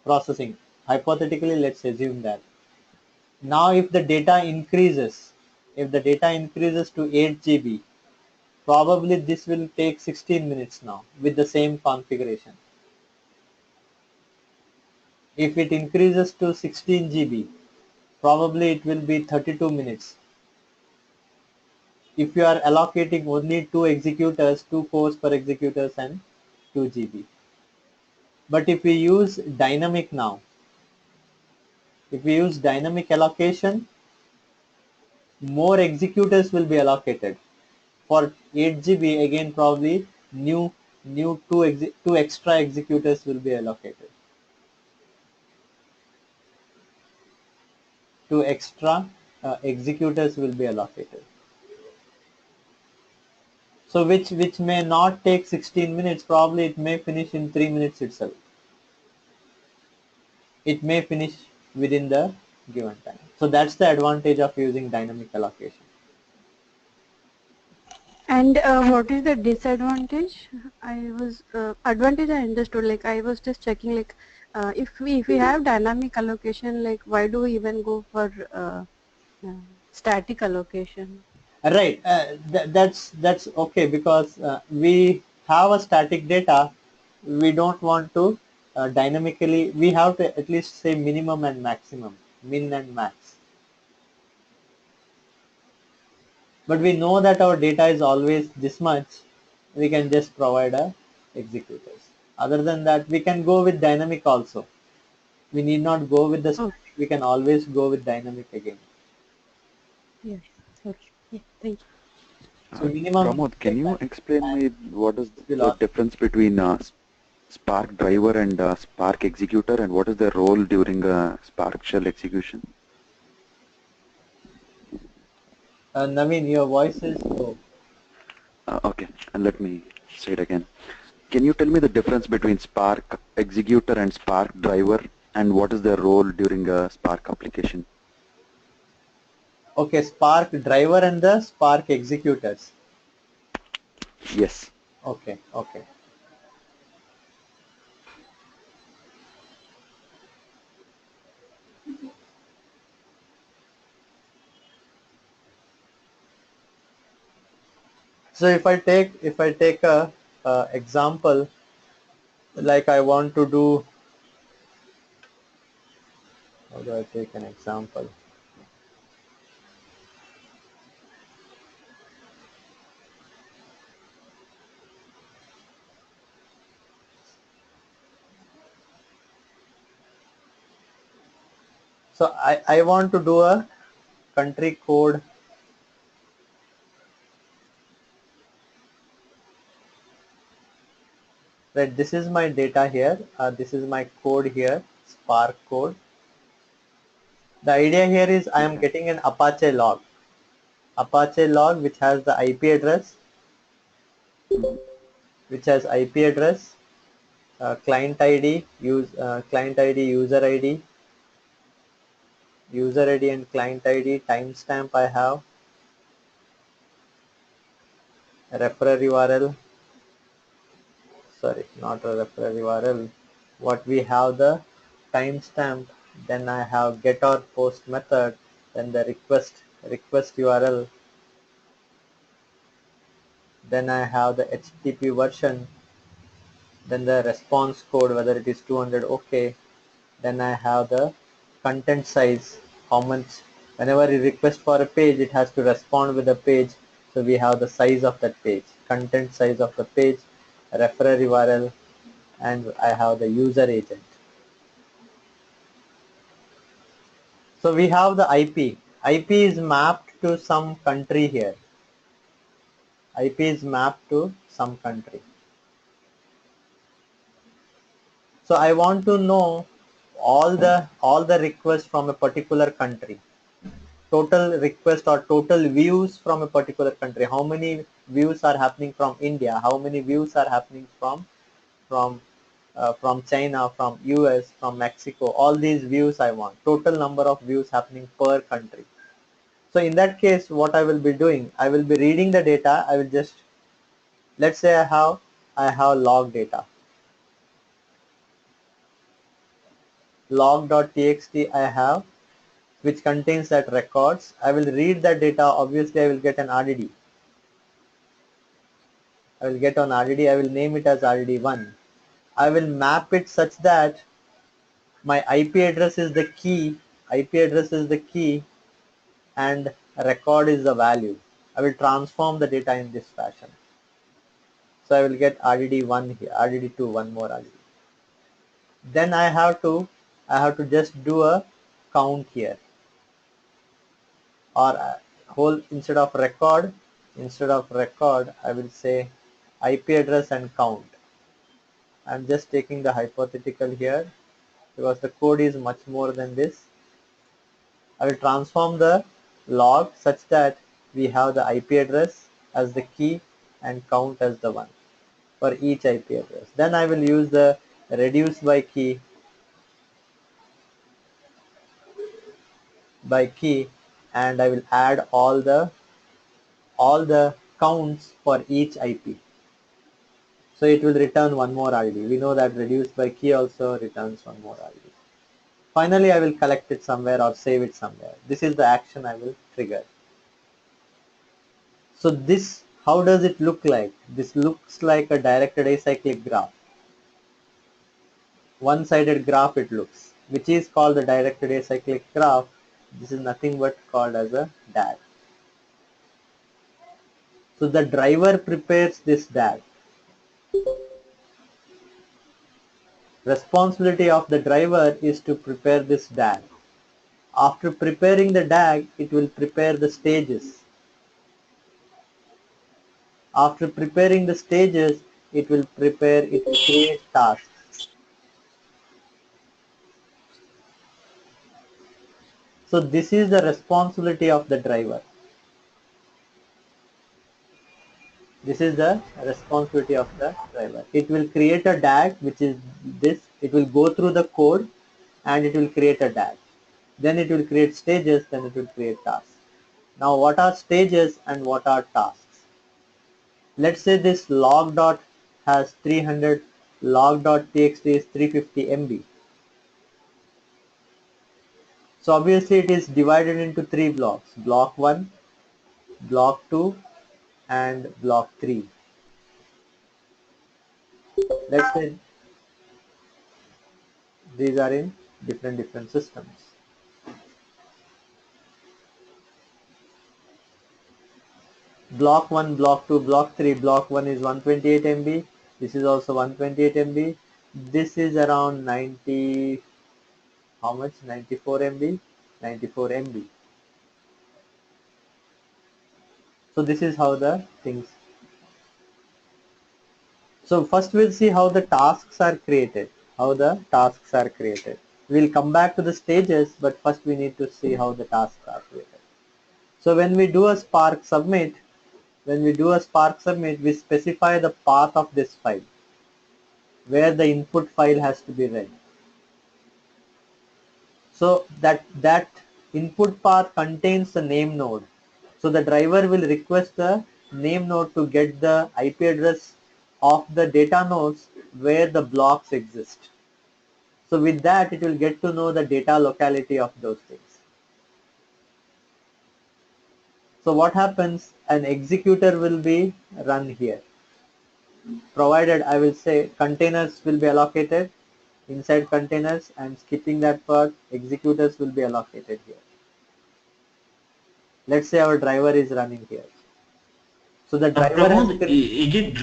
Processing. Hypothetically, let's assume that. Now if the data increases to 8 GB, probably this will take 16 minutes now with the same configuration. If it increases to 16 GB, probably it will be 32 minutes. If you are allocating only 2 executors, 2 cores per executors and 2 GB. But if we use dynamic now, If we use dynamic allocation, more executors will be allocated. For 8 GB, again probably new two extra executors will be allocated. Two extra executors will be allocated. So which may not take 16 minutes, probably it may finish in 3 minutes itself. It may finish within the given time. So that's the advantage of using dynamic allocation. And what is the disadvantage? I was advantage I understood. Like I was just checking. Like if we have dynamic allocation, like why do we even go for static allocation? Right. That's okay, because we have a static data. We don't want to dynamically. We have to at least say minimum and maximum, min and max. But we know that our data is always this much. We can just provide a executors. Other than that, we can go with dynamic also. We need not go with the Oh, static. We can always go with dynamic again. yes. Okay. Yeah. Thank you. So minimum Pramod, can you explain me what is will the also. difference between Spark driver and Spark executor, and what is their role during Spark shell execution? Naveen, your voice is low. Okay, and let me say it again. Can you tell me the difference between Spark executor and Spark driver, and what is their role during a Spark application? Okay, Spark driver and the Spark executors. Yes. Okay, okay. So if I take a example, like I want to do, how do I take an example? So I want to do a country code. Right, this is my data here. This is my code here, Spark code. The idea here is I am Okay. getting an Apache log. Apache log which has the IP address, client ID, user ID and client ID, timestamp I have, referrer URL, sorry, not a referrer URL. What we have the timestamp, then I have get or post method, then the request URL, then I have the HTTP version, then the response code, whether it is 200 okay, then I have the content size, how much, whenever you request for a page, it has to respond with a page, so we have the size of that page, content size of the page, referrer URL, and I have the user agent. So we have the IP. IP is mapped to some country here. IP is mapped to some country. So I want to know all the requests from a particular country. Total request or total views from a particular country. How many views are happening from India? How many views are happening from China, from US, from Mexico? All these views I want. Total number of views happening per country. So in that case, what I will be doing, I will be reading the data. I will just, let's say I have log data. Log.txt I have, which contains that records. I will read that data. Obviously, I will get an RDD. I will get on RDD. I will name it as RDD1. I will map it such that my IP address is the key. IP address is the key, and record is the value. I will transform the data in this fashion. So I will get RDD1 here, RDD2, one more RDD. Then I have to just do a count here, or whole instead of record I will say IP address and count. I'm just taking the hypothetical here because the code is much more than this. I will transform the log such that we have the IP address as the key and count as the one for each IP address. Then I will use the reduce by key and I will add all the counts for each IP. So it will return one more ID. We know that reduce by key also returns one more ID. Finally, I will collect it somewhere or save it somewhere. This is the action I will trigger. So this, how does it look like? This looks like a directed acyclic graph. One-sided graph it looks, which is called the directed acyclic graph. This is nothing but called as a DAG. So the driver prepares this DAG. Responsibility of the driver is to prepare this DAG. After preparing the DAG, it will prepare the stages. After preparing the stages, it will create tasks. So this is the responsibility of the driver. This is the responsibility of the driver. It will create a DAG, which is this. It will go through the code and it will create a DAG. Then it will create stages, then it will create tasks. Now what are stages and what are tasks? Let's say this log dot has 300, log.txt is 350 MB. So obviously it is divided into three blocks, block 1, block 2 and block 3. Let's say these are in different systems. Block 1, block 2, block 3. Block 1 is 128 MB. This is also 128 MB. This is around 90, how much? 94 MB. 94 MB. So this is how the things. So first we'll see how the tasks are created. We'll come back to the stages, but first we need to see how the tasks are created. So when we do a Spark submit, we specify the path of this file, where the input file has to be read. So that input path contains the name node. So the driver will request the name node to get the IP address of the data nodes where the blocks exist. So with that, it will get to know the data locality of those things. So what happens? An executor will be run here. Provided, I will say, containers will be allocated inside containers, and skipping that part, executors will be allocated here. Let's say our driver is running here. So the driver Pramod, is it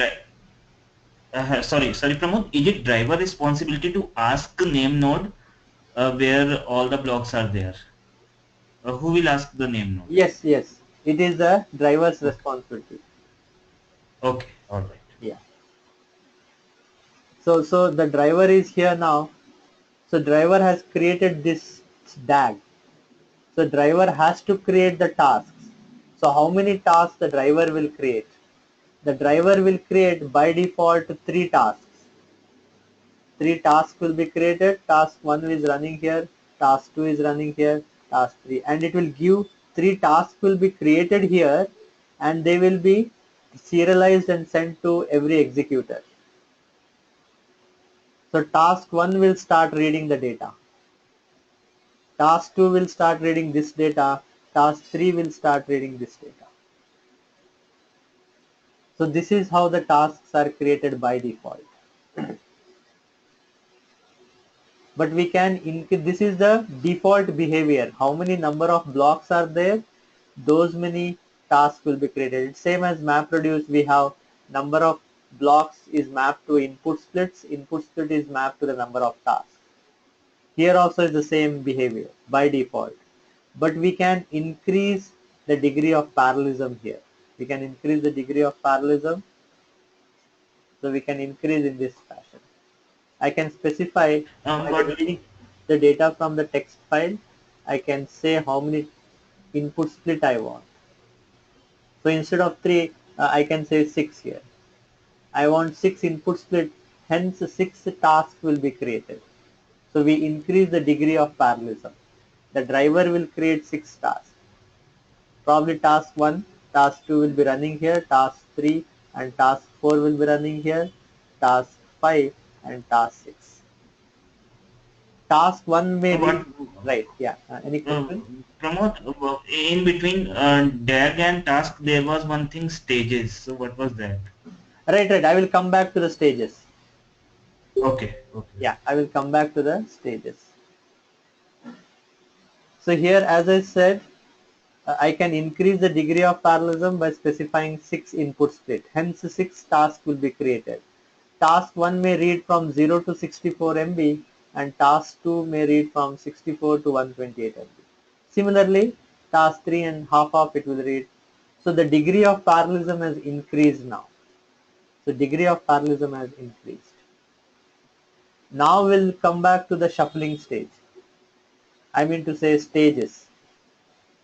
sorry Pramod, is it driver responsibility to ask name node where all the blocks are there? Who will ask the name node? Yes, it is the driver's responsibility. Okay, all right. Yeah. So the driver is here now. So driver has created this DAG. So driver has to create the tasks. So how many tasks the driver will create? The driver will create by default 3 tasks. 3 tasks will be created. Task 1 is running here, task 2 is running here, task 3, and it will give 3 tasks will be created here, and they will be serialized and sent to every executor. So task 1 will start reading the data. Task 2 will start reading this data. Task 3 will start reading this data. So this is how the tasks are created by default. But we can this is the default behavior. How many number of blocks are there? Those many tasks will be created. It's same as MapReduce. We have number of blocks is mapped to input splits. Input split is mapped to the number of tasks. Here also is the same behavior by default. But we can increase the degree of parallelism here. We can increase the degree of parallelism. So we can increase in this fashion. I can specify by But reading the data from the text file. I can say how many input split I want. So instead of 3, I can say 6 here. I want 6 input split, hence 6 tasks will be created. So we increase the degree of parallelism. The driver will create 6 tasks. Probably task 1, task 2 will be running here, task 3 and task 4 will be running here, task 5 and task 6. Task 1 may be, but right, yeah, any question? Pramod, in between DAG and task, there was one thing, stages. So what was that? Right, I will come back to the stages. Okay. Yeah, I will come back to the stages. So here, as I said, I can increase the degree of parallelism by specifying 6 input split. Hence, 6 tasks will be created. Task 1 may read from 0 to 64 MB and task 2 may read from 64 to 128 MB. Similarly, task 3 and half of it will read. So the degree of parallelism has increased now. So degree of parallelism has increased. Now we'll come back to the shuffling stage. I mean to say stages.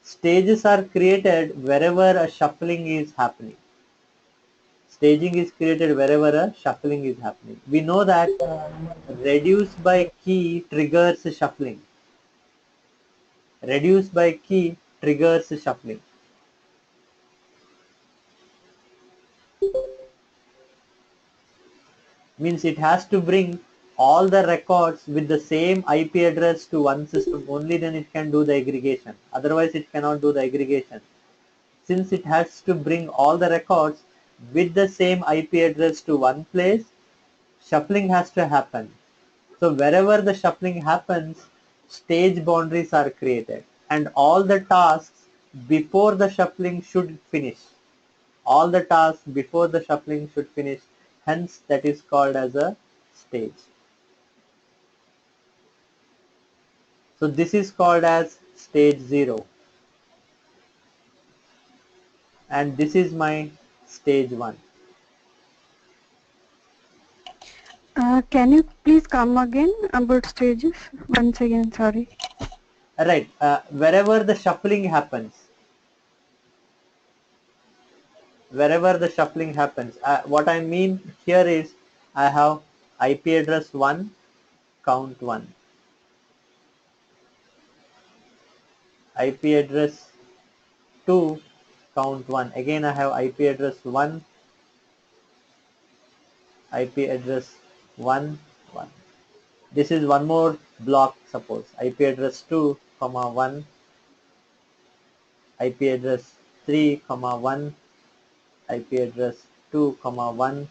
Stages are created wherever a shuffling is happening. Staging is created wherever a shuffling is happening. We know that reduce by key triggers shuffling. Reduce by key triggers shuffling. Means it has to bring all the records with the same IP address to one system. Only then it can do the aggregation. Otherwise it cannot do the aggregation. Since it has to bring all the records with the same IP address to one place, shuffling has to happen. So wherever the shuffling happens, stage boundaries are created and all the tasks before the shuffling should finish. All the tasks before the shuffling should finish. Hence that is called as a stage. So this is called as stage 0 and this is my stage 1. Can you please come again about stages once again? Sorry. Right, wherever the shuffling happens, what I mean here is I have IP address 1, count 1, IP address 2, count 1. Again I have IP address 1, IP address 1, 1. This is one more block, suppose IP address 2, comma 1, IP address 3, comma 1, IP address 2, comma 1,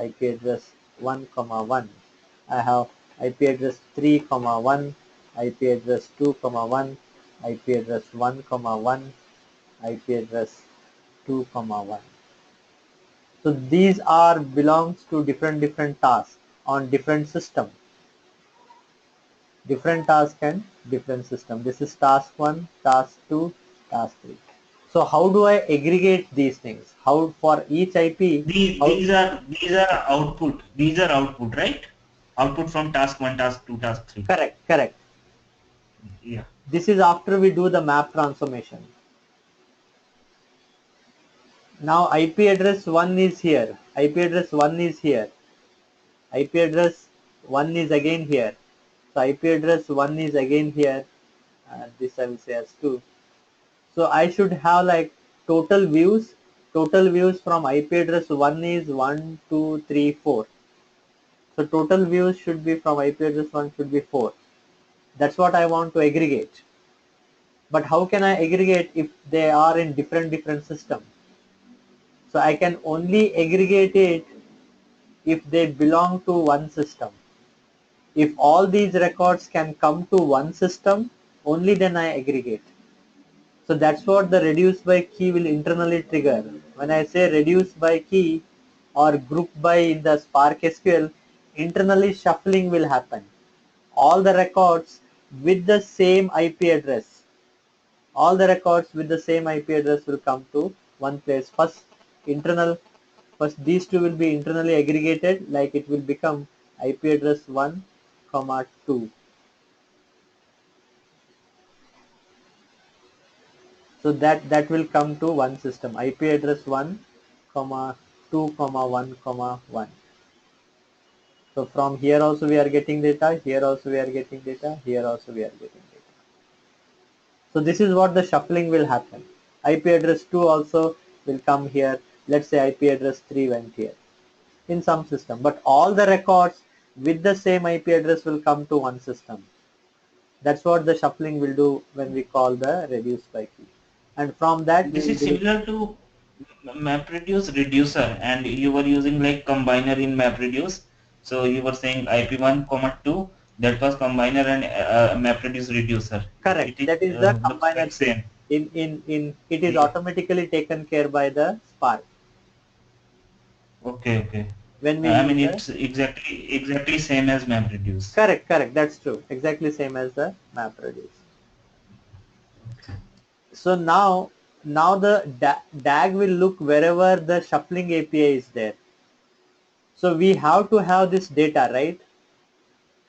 IP address 1, comma 1. I have IP address 3, comma 1, IP address 2, comma 1, IP address 1, comma 1, IP address 2, comma 1. So these are belongs to different tasks on different system. Different task and different system. This is task 1, task 2, task 3. So how do I aggregate these things? How for each IP? These are output. These are output, right? Output from task 1, task 2, task 3. Correct. Yeah. This is after we do the map transformation. Now IP address 1 is here. IP address 1 is here. IP address 1 is again here. So IP address 1 is again here. This I will say as 2. So I should have like total views. Total views from IP address 1 is 1, 2, 3, 4. So total views should be from IP address 1 should be 4. That's what I want to aggregate. But how can I aggregate if they are in different systems? So I can only aggregate it if they belong to one system. If all these records can come to one system, only then I aggregate. So that's what the reduce by key will internally trigger. When I say reduce by key or group by in the Spark SQL, internally shuffling will happen. all the records with the same IP address. All the records with the same IP address will come to one place. First these two will be internally aggregated, like it will become IP address 1, 2. So that will come to one system, IP address 1, 2, 1, 1. So from here also we are getting data, here also we are getting data, here also we are getting data. So this is what the shuffling will happen. IP address 2 also will come here. Let's say IP address 3 went here in some system, but all the records with the same IP address will come to one system. That's what the shuffling will do when we call the reduce by key. And from that This is similar to MapReduce reducer, and you were using like combiner in MapReduce. So you were saying IP1, 2, that was combiner and MapReduce reducer. correct. It That is the looks combiner like thing. same. It is automatically taken care by the Spark Okay, okay. when we I use mean, the it's exactly same as MapReduce. correct. That's true. Exactly same as the MapReduce. So now the DAG will look wherever the shuffling API is there. So we have to have this data, right?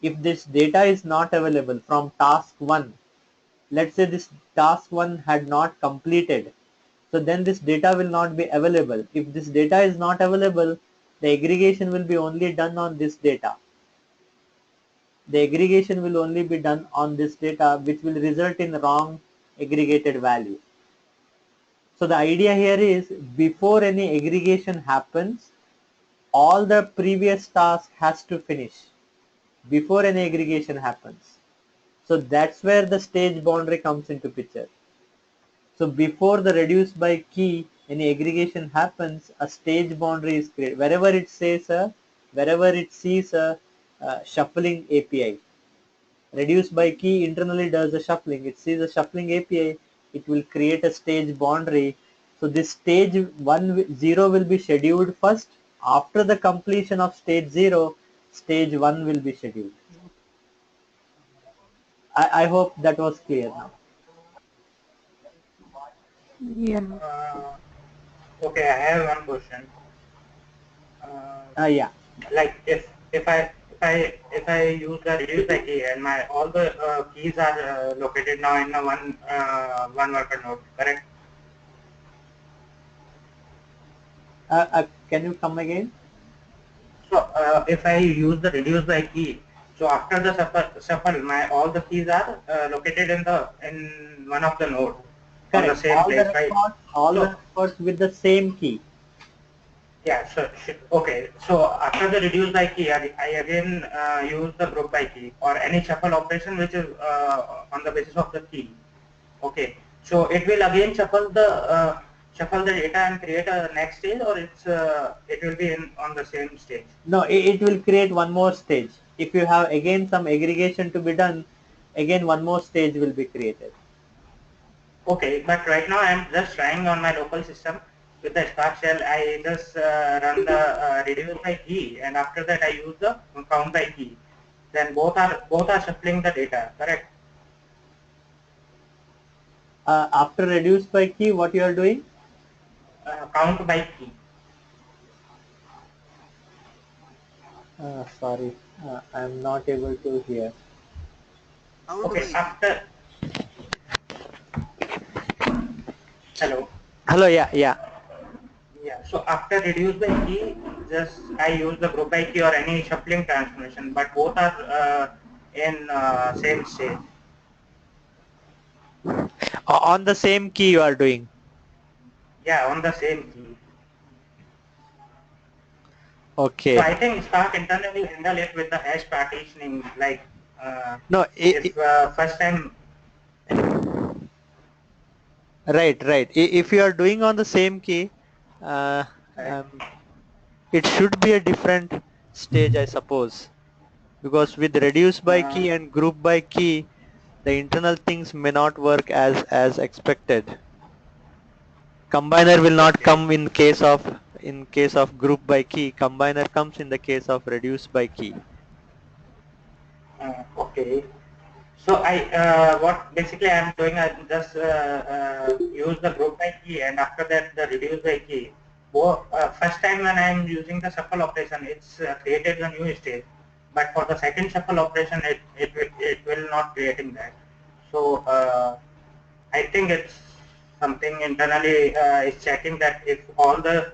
If this data is not available from task 1, let's say this task 1 had not completed, so then this data will not be available. If this data is not available, the aggregation will be only done on this data. The aggregation will only be done on this data, which will result in wrong aggregated value. So the idea here is, before any aggregation happens, all the previous task has to finish before any aggregation happens. So that's where the stage boundary comes into picture. So before the reduce by key any aggregation happens, a stage boundary is created. Wherever it sees a shuffling API, reduce by key internally does the shuffling. It sees a shuffling API. It will create a stage boundary. So this stage 0 will be scheduled first. After the completion of stage 0, stage 1 will be scheduled. I hope that was clear now. Yeah. Okay, I have one question. Yeah. Like if I use the reduce by key and my all the keys are located now in the one worker node, correct? Can you come again? So if I use the reduce by key, so after the shuffle, my all the keys are located in one of the node on the Correct. same place, right? All the So records with the same key. yeah, so okay. So after the reduce by key, I again use the group by key or any shuffle operation which is on the basis of the key. Okay. So it will again shuffle the data and create a next stage, or it will be on the same stage. No, it will create one more stage. If you have again some aggregation to be done, again one more stage will be created. Okay, but right now I am just trying on my local system with the Spark shell. I just run the reduce by key, and after that I use the count by key. Then both are shuffling the data, correct? After reduce by key, what you are doing? Count by key. Sorry, I am not able to hear. Okay, after hello. Hello, yeah. Yeah, so after reduce by key, just I use the group by key or any shuffling transformation, but both are in same stage. On the same key you are doing. Yeah, on the same key. Okay. So I think Spark internally handle it with the hash partitioning, like No, if first time. right. If you are doing on the same key, uh, um, it should be a different stage, I suppose, because with reduce by key and group by key, the internal things may not work as expected. Combiner will not Okay. come in case of group by key. Combiner comes in the case of reduce by key. Okay. Okay. So what basically I'm doing, I just use the group by key, and after that the reduce by key. First time when I'm using the shuffle operation, it's created a new stage, but for the second shuffle operation, it will not creating that. So I think it's something internally is checking that if all the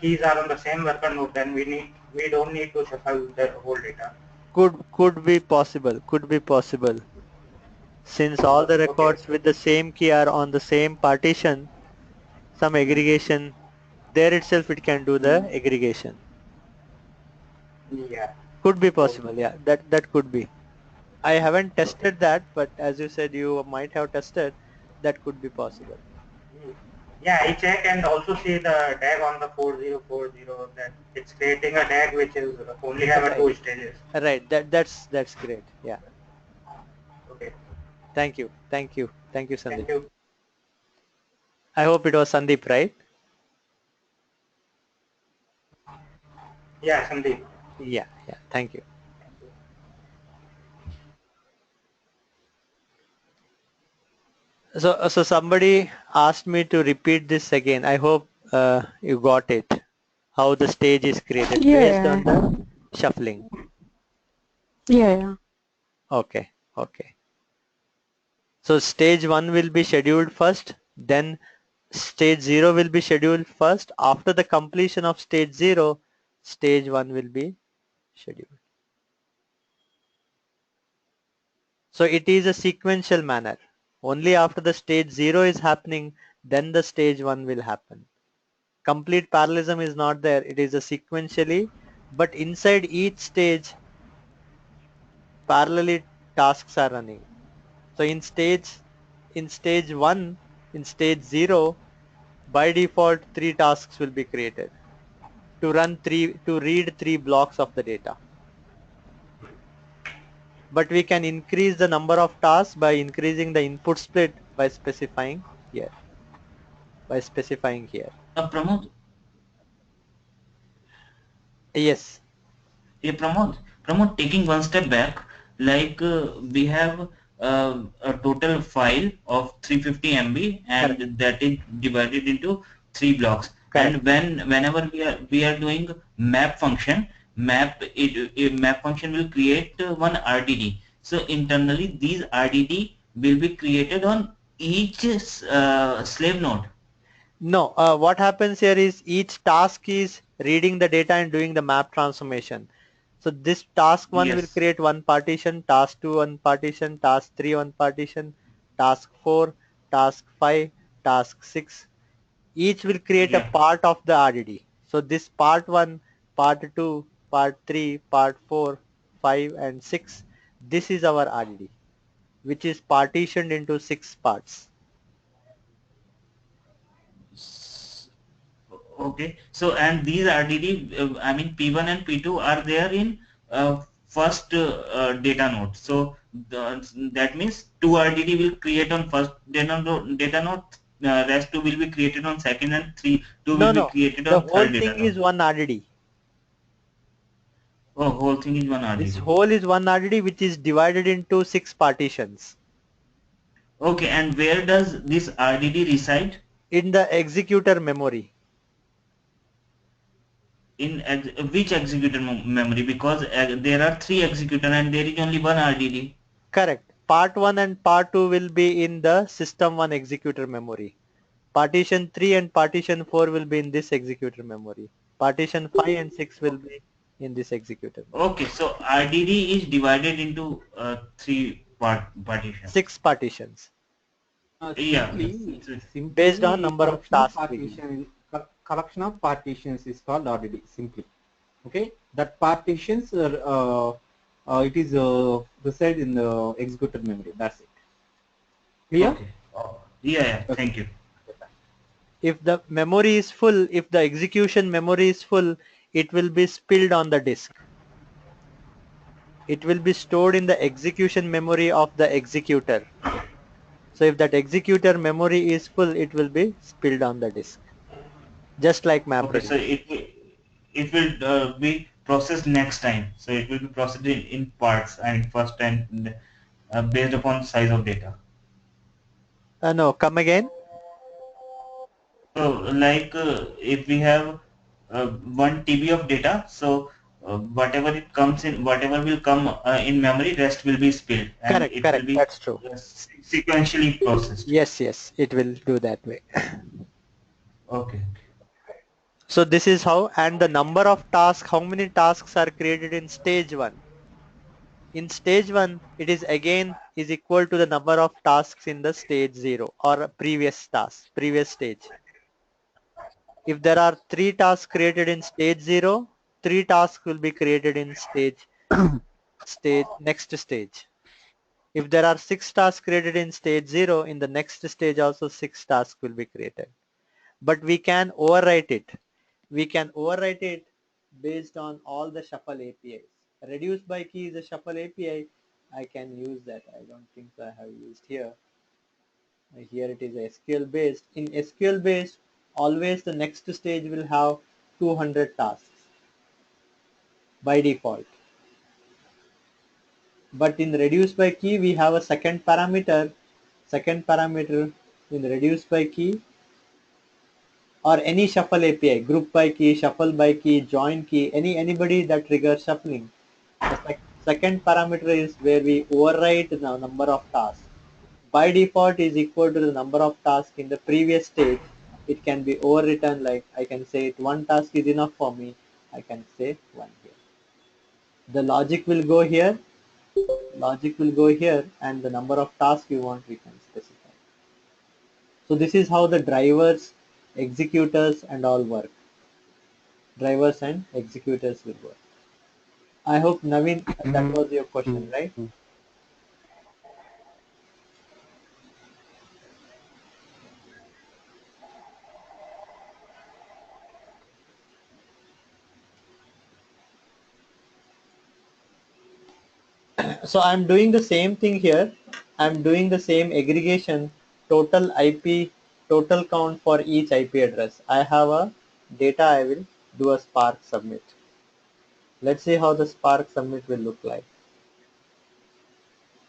keys are on the same worker node, then we don't need to shuffle the whole data. Could be possible. Could be possible. Since all the Okay. records with the same key are on the same partition, some aggregation there itself it can do the aggregation. Yeah. Could be So possible. Yeah, that could be. I haven't tested that, but as you said, you might have tested. That could be possible. yeah, I check and also see the tag on the 4040 that it's creating a tag which is only have a Right. two stages. Right. That's great. Yeah. Okay. Thank you. Thank you. Thank you, Sandeep. Thank you. I hope it was Sandeep, right? Yeah, Sandeep. Yeah. Yeah. Thank you. So somebody asked me to repeat this again. I hope you got it. How the stage is created based Yeah. on the shuffling. Yeah. Okay. Okay. So stage 1 will be scheduled first, then stage 0 will be scheduled first. After the completion of stage 0, stage 1 will be scheduled. So it is a sequential manner. Only after the stage 0 is happening, then the stage 1 will happen. Complete parallelism is not there. It is a sequentially, but inside each stage, parallelly tasks are running. So in stage 1, in stage 0, by default 3 tasks will be created to read 3 blocks of the data. But we can increase the number of tasks by increasing the input split by specifying here. Pramod, Yes, Pramod, taking one step back, like we have a total file of 350 MB, correct, and that is divided into 3 blocks. correct. And whenever we are doing map function, map function will create one RDD. So internally, these RDD will be created on each slave node. No, what happens here is each task is reading the data and doing the map transformation. So this task 1 will Yes. create one partition, task 2 one partition, task 3 one partition, task 4, task 5, task 6. Each will create a Yeah. part of the RDD. So this part 1, part 2, part 3, part 4, 5 and 6, this is our RDD, which is partitioned into 6 parts. Okay, so and these RDD, I mean P1 and P2 are there in first data node. So that means two RDD will create on first data node, rest two will be created on second, and two will be No, created the on whole third data thing node. is one RDD. Oh, whole thing is one This RDD. whole is one RDD which is divided into 6 partitions. Okay, and where does this RDD reside? In the executor memory. In which executor memory? Because there are three executor and there is only one RDD. Correct. Part 1 and part 2 will be in the system 1 executor memory. Partition 3 and partition 4 will be in this executor memory. Partition 5 and 6 will be in this executor memory. Okay, so RDD is divided into three partitions. 6 partitions Yeah, based on Simply number of collection of tasks we give. collection of partitions is called RDD simply. Okay, that partitions are it is reside in the executed memory. That's it. Clear? okay. Oh, yeah, Okay. thank you. If the memory is full, if the execution memory is full, it will be spilled on the disk. It will be stored in the execution memory of the executor. So if that executor memory is full, it will be spilled on the disk. Just like Okay, so MapReduce. it will be processed next time. So it will be processed in parts, and first and based upon size of data. No, come again. So like if we have 1 TB of data, so whatever it comes in, whatever will come in memory, rest will be spilled, and Correct, it will correct. be That's true. sequentially processed. Yes, yes, it will do that way. Okay. So this is how, and the number of tasks, how many tasks are created in stage 1. In stage 1, it is again is equal to the number of tasks in the stage 0 or previous task, previous stage. If there are 3 tasks created in stage 0, 3 tasks will be created in next stage. If there are 6 tasks created in stage 0, in the next stage also 6 tasks will be created. But we can overwrite it. We can overwrite it based on all the shuffle APIs. Reduce by key is a shuffle API. I can use that. I don't think I have used here. Here it is SQL based. In SQL based, always the next stage will have 200 tasks by default. But in reduce by key, we have a second parameter. Second parameter in reduce by key or any shuffle API, group by key, shuffle by key, join key, anybody that triggers shuffling. The second parameter is where we overwrite the number of tasks. By default is equal to the number of tasks in the previous stage. It can be overwritten, like I can say it one task is enough for me. I can say one here. The logic will go here. Logic will go here, and the number of tasks you want we can specify. So this is how the drivers, executors and all work. Drivers and executors will work. I hope Naveen, that was your question, right? So I'm doing the same thing here. I'm doing the same aggregation, total IP, total count for each IP address. I have a data, I will do a Spark submit. Let's see how the Spark submit will look like.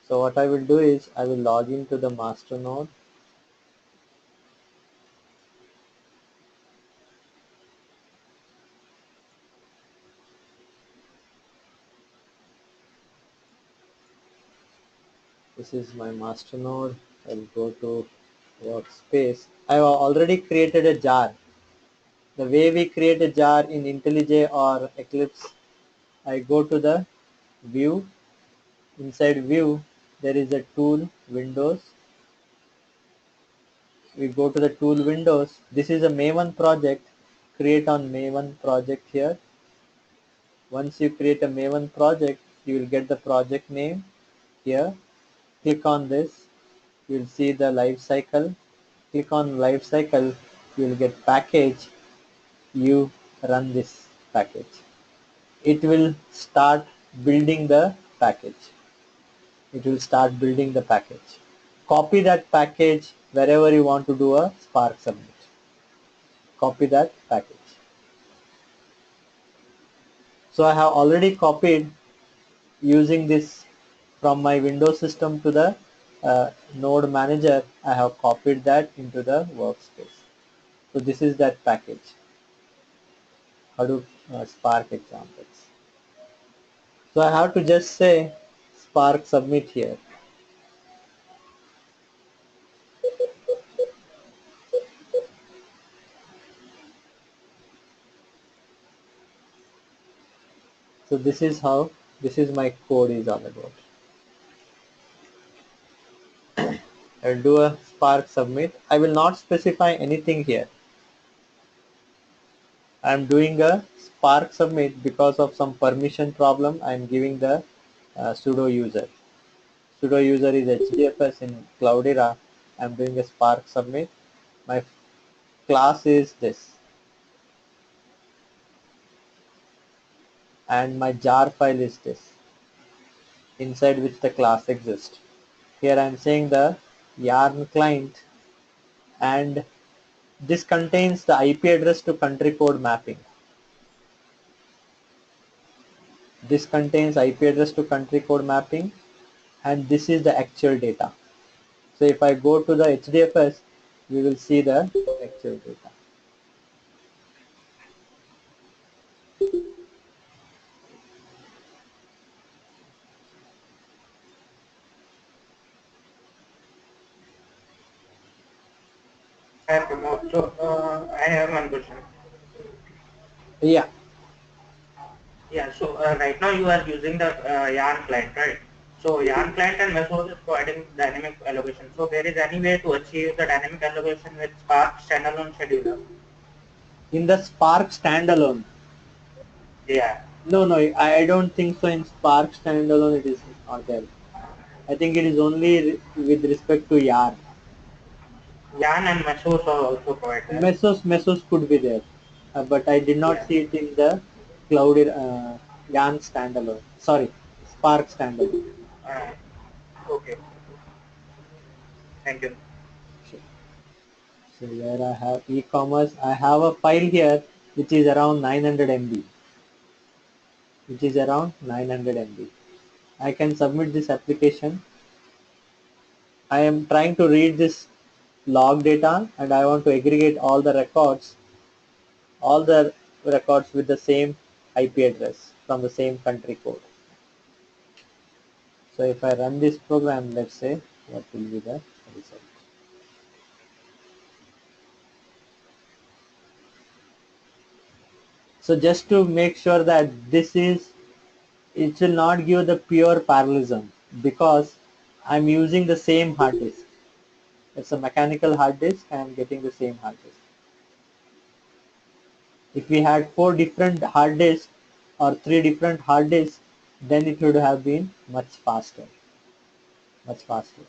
So what I will do is I will log into the master node. This is my master node. I'll go to workspace. I have already created a jar. The way we create a jar in Intellij or Eclipse, I go to the view. Inside view, there is a tool windows. We go to the tool windows. This is a Maven project. Create on Maven project here. Once you create a Maven project, you will get the project name here. Click on this. You will see the life cycle. Click on life cycle. You will get package. You run this package. It will start building the package. It will start building the package. Copy that package wherever you want to do a Spark submit. Copy that package. So I have already copied using this from my Windows system to the node manager. I have copied that into the workspace. So this is that package. Hadoop Spark examples. So I have to just say Spark submit here. So this is how, this is my code is all about. I'll do a Spark submit. I will not specify anything here. I'm doing a Spark submit because of some permission problem. I'm giving the sudo user. Sudo user is HDFS in Cloudera. I'm doing a Spark submit. My class is this. And my jar file is this, inside which the class exists. Here I'm saying the yarn client, and this contains the IP address to country code mapping. This contains IP address to country code mapping, and this is the actual data. So if I go to the HDFS, we will see the actual data. So I have one question. Yeah. Yeah, so right now you are using the Yarn client, right? So Yarn client and Mesos is providing dynamic allocation. So there is any way to achieve the dynamic allocation with Spark standalone scheduler? In the Spark standalone. Yeah. No, I don't think so. In Spark standalone, it is not there. I think it is only with respect to Yarn. Yarn and Mesos are also provided. Mesos could be there, but I did not Yeah. see it in the cloud Yarn standalone. Sorry, Spark standalone. Uh, okay. Thank you. Sure. So here I have e-commerce. I have a file here which is around 900 MB. Which is around 900 MB. I can submit this application. I am trying to read this log data and I want to aggregate all the records with the same IP address from the same country code. So if I run this program, let's say, what will be the result? So just to make sure that it will not give the pure parallelism because I'm using the same hard disk. It's a mechanical hard disk and I'm getting the same hard disk. If we had 4 different hard disks or 3 different hard disks, then it would have been much faster. Much faster.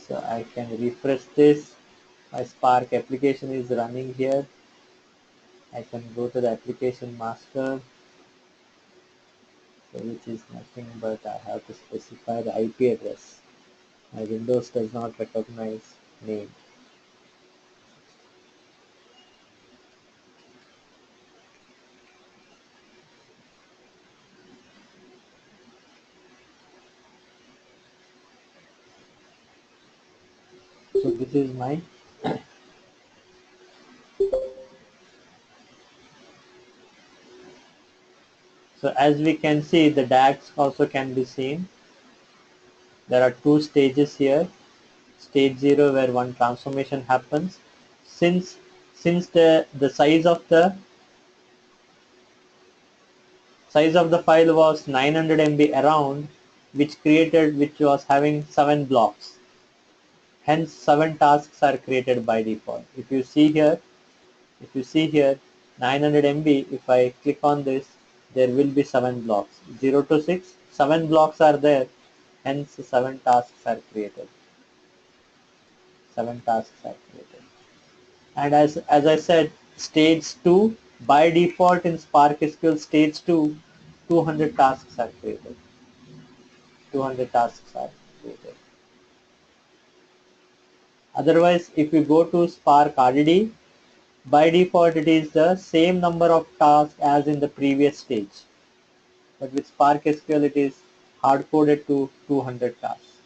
So I can refresh this. My Spark application is running here. I can go to the application master, so which is nothing but I have to specify the IP address. My Windows does not recognize name. So this is my so as we can see the DAGs also can be seen. There are 2 stages here. Stage 0 where one transformation happens. Since the size of the file was 900 MB around, which was having 7 blocks. Hence 7 tasks are created by default. If you see here 900 MB, if I click on this, there will be 7 blocks. 0 to 6, 7 blocks are there, hence 7 tasks are created. 7 tasks are created. And as I said, stage 2, by default in Spark SQL stage 2, 200 tasks are created. 200 tasks are created. Otherwise, if you go to Spark RDD, by default it is the same number of tasks as in the previous stage. But with Spark SQL it is hard coded to 200 tasks.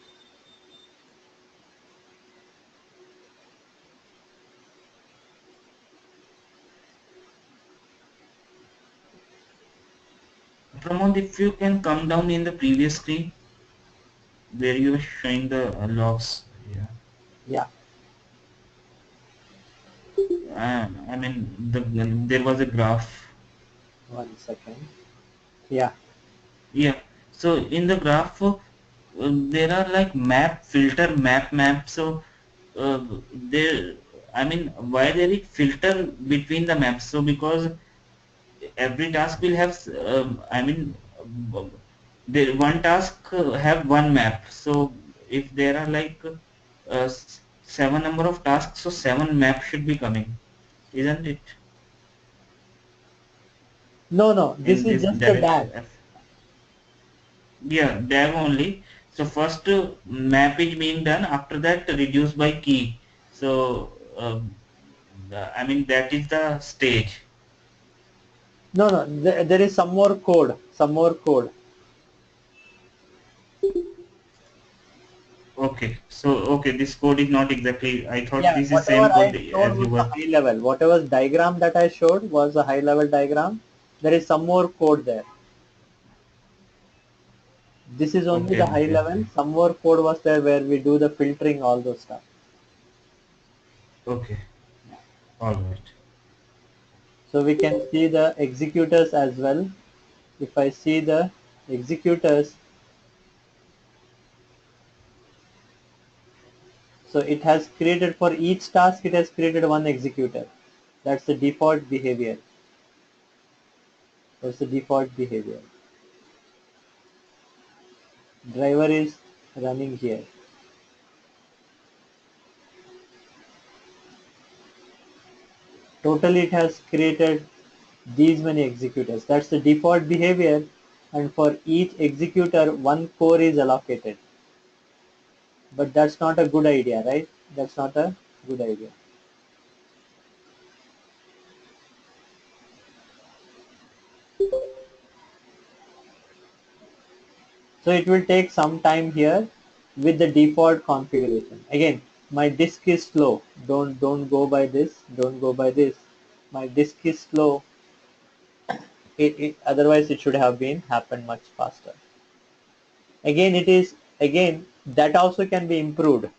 Pramod, if you can come down in the previous screen where you were showing the logs. Yeah. Yeah. I mean, there was a graph. 1 second. Yeah. Yeah. So in the graph, there are like map, filter, map. So there, I mean, why there is filter between the maps? So because every task will have, I mean, the one task have one map. So if there are like 7 number of tasks, so 7 maps should be coming, isn't it? No, this In is this just the direct DAG. yeah, DAG only. So first map is being done, after that reduce by key. So I mean that is the stage. No, there is some more code. Okay, so okay, this code is not exactly. I thought Yeah, this is whatever same code I showed as was you the were. high level. Whatever diagram that I showed was a high level diagram. There is some more code there. This is only Okay, the high okay, level. okay, Some more code was there where we do the filtering, all those stuff. okay. All right. So we can see the executors as well. If I see the executors, so it has created for each task, it has created one executor. That's the default behavior. Driver is running here. Totally it has created these many executors. That's the default behavior, and for each executor one core is allocated. But that's not a good idea, right? That's not a good idea. So it will take some time here with the default configuration. Again, my disk is slow. Don't go by this. Don't go by this. My disk is slow. Otherwise it should have been happened much faster. Again that also can be improved.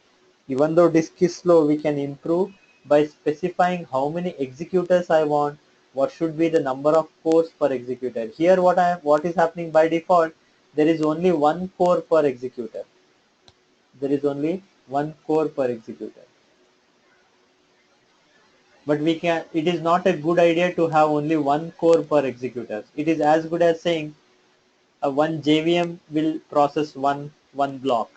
Even though disk is slow, we can improve by specifying how many executors I want, what should be the number of cores per executor. Here what is happening by default, there is only one core per executor. There is only one core per executor. But it is not a good idea to have only one core per executor. It is as good as saying one JVM will process one block,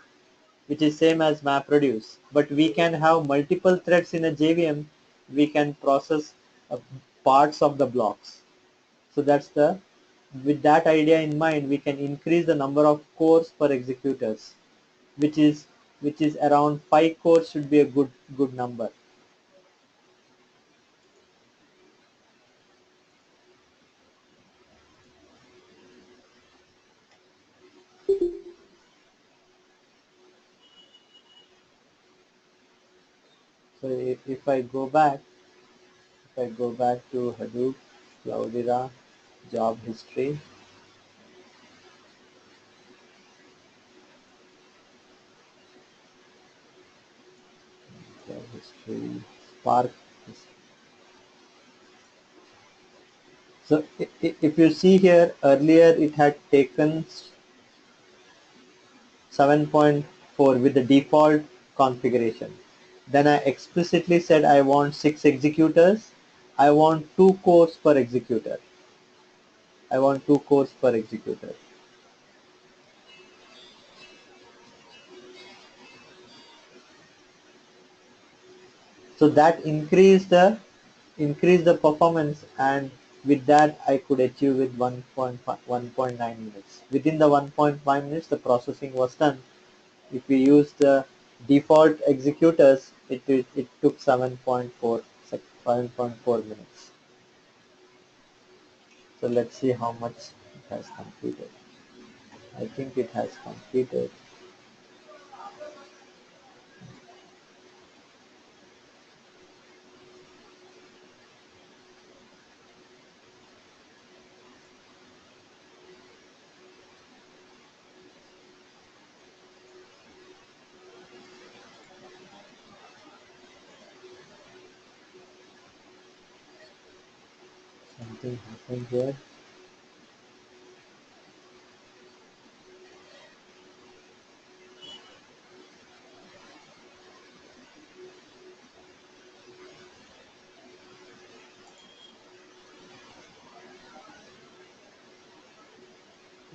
which is same as MapReduce. But we can have multiple threads in a JVM. We can process parts of the blocks. So with that idea in mind, we can increase the number of cores per executors, which is around 5 cores should be a good number. So if I go back to Hadoop, Cloudera, job history, Spark history. So if you see here, earlier it had taken 7.4 with the default configuration. Then I explicitly said I want 6 executors. I want 2 cores per executor. So that increase the performance, and with that I could achieve with 1.9 minutes. Within the 1.5 minutes the processing was done. If we use the default executors, it took 7.4 minutes. So let's see how much it has completed. I think it has completed. Something happened here.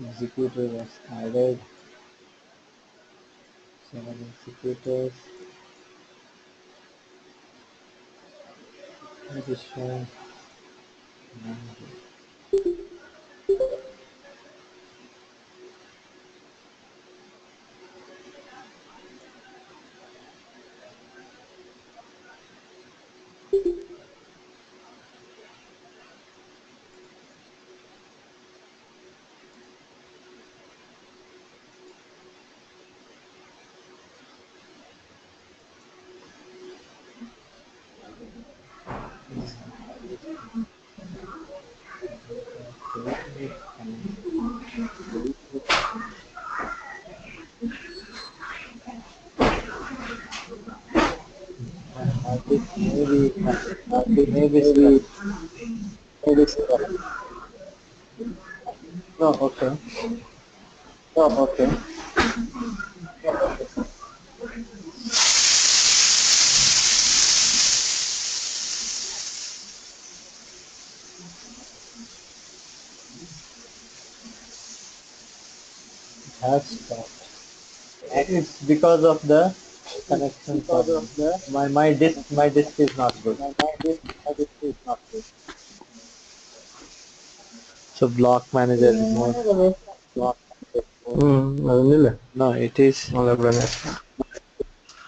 Executor was added. 7 executors. It is showing. maybe no, okay. Has stopped. It's because of the connection problem. My disk is not good. So block manager is more. No, it is.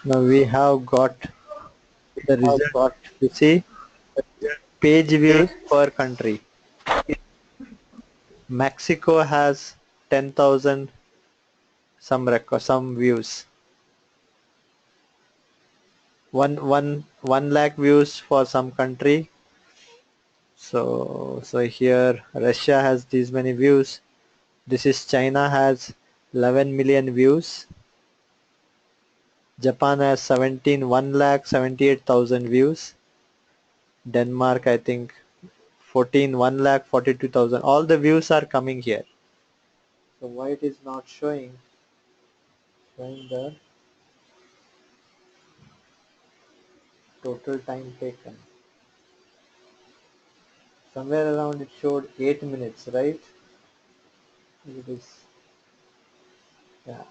Now we have got the result. You see, page views per country. Mexico has 10,000 some views. One lakh views for some country. So here Russia has these many views. This is China has 11 million views. Japan has 1,78,000 views. Denmark, I think 1,42,000. All the views are coming here. So why it is not showing the total time taken? Somewhere around it showed 8 minutes, right? It is, yeah.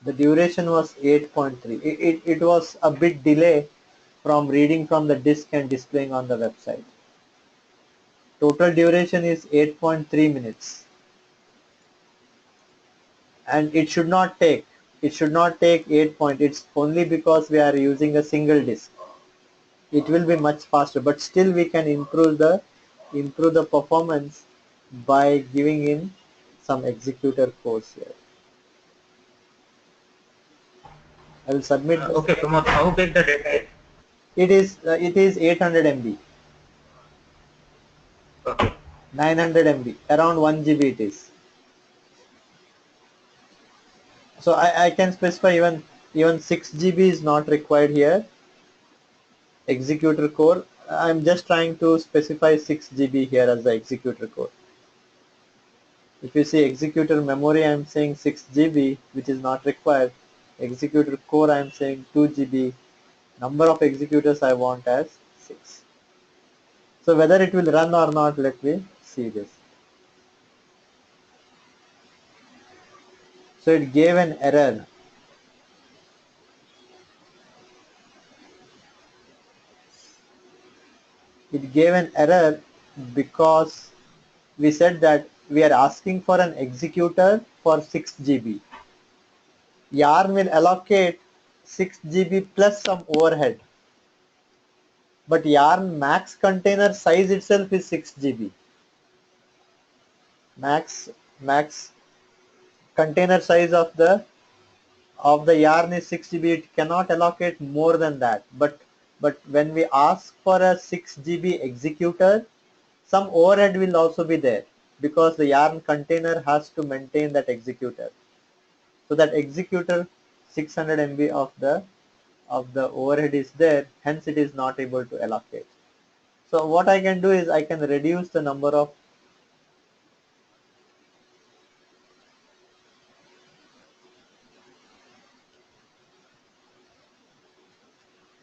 The duration was 8.3. It was a bit delay from reading from the disk and displaying on the website. Total duration is 8.3 minutes. And it should not take 8 point. It's only because we are using a single disk. It will be much faster, but still we can improve the performance by giving in some executor codes here. I will submit this. Okay, Pramod, how big the data is? It is 800 MB. Okay. 900 MB, around 1 GB it is. So I can specify even 6 GB is not required here. Executor core. I'm just trying to specify 6 GB here as the executor core. If you see executor memory, I'm saying 6 GB, which is not required. Executor core, I'm saying 2 GB. Number of executors I want as 6. So whether it will run or not, let me see this. So it gave an error. It gave an error because we said that we are asking for an executor for 6 GB. Yarn will allocate 6 GB plus some overhead. But Yarn max container size itself is 6 GB. Max container size of the Yarn is 6 GB. It cannot allocate more than that. But when we ask for a 6 GB executor, some overhead will also be there because the Yarn container has to maintain that executor. So that executor 600 MB of the overhead is there, hence it is not able to allocate. So what I can do is I can reduce the number of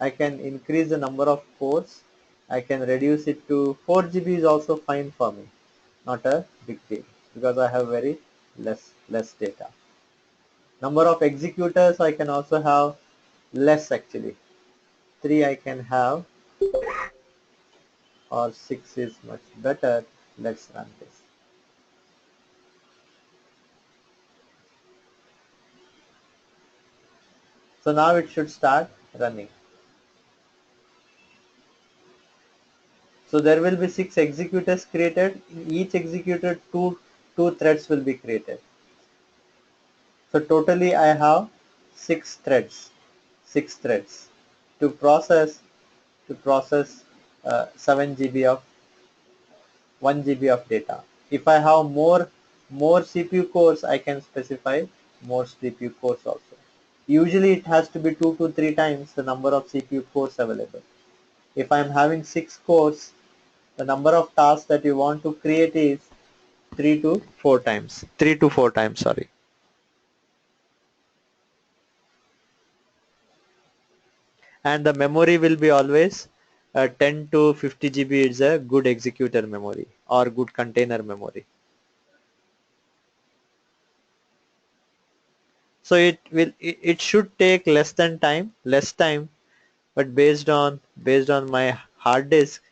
I can increase the number of cores. I can reduce it to 4 GB is also fine for me. Not a big deal because I have very less data. Number of executors I can also have less actually. 3 I can have, or 6 is much better. Let's run this. So now it should start running. So there will be 6 executors created. In each executor, two threads will be created. So totally I have 6 threads to process 7 GB of 1 GB of data. If I have more CPU cores, I can specify more CPU cores also. Usually it has to be 2 to 3 times the number of CPU cores available. If I am having 6 cores, the number of tasks that you want to create is 3 to 4 times. 3 to 4 times, sorry. And the memory will be always 10 to 50 GB is a good executor memory or good container memory. So it should take less time, but based on my hard disk,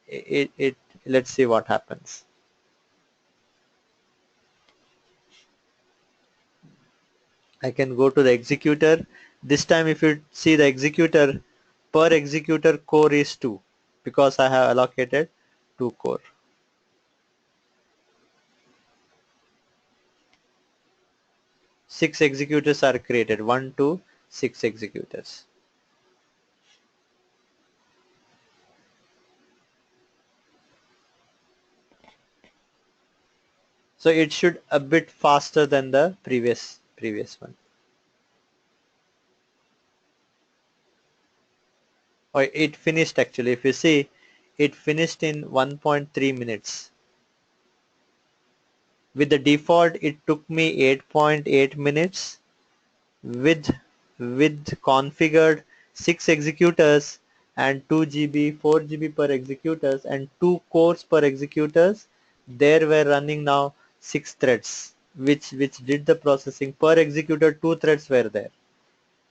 it let's see what happens. I can go to the executor. This time if you see the executor, per executor core is 2 because I have allocated 2 core. Six executors are created, 1 to 6 executors. So it should a bit faster than the previous one. Or it finished actually. If you see, it finished in 1.3 minutes. With the default, it took me 8.8 minutes. With configured 6 executors and 2 GB, 4 GB per executors and 2 cores per executors, there were running now 6 threads, which did the processing per executor. 2 threads were there,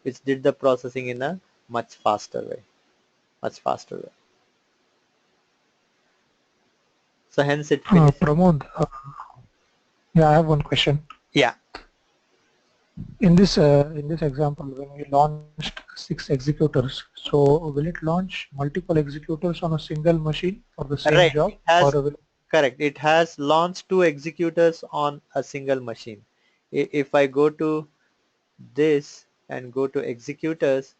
which did the processing in a much faster way. So hence it finished. Pramod, yeah, I have one question. Yeah. In this example, when we launched 6 executors, so will it launch multiple executors on a single machine for the same Right. job? It has, or will correct. It has launched 2 executors on a single machine. If I go to this and go to executors,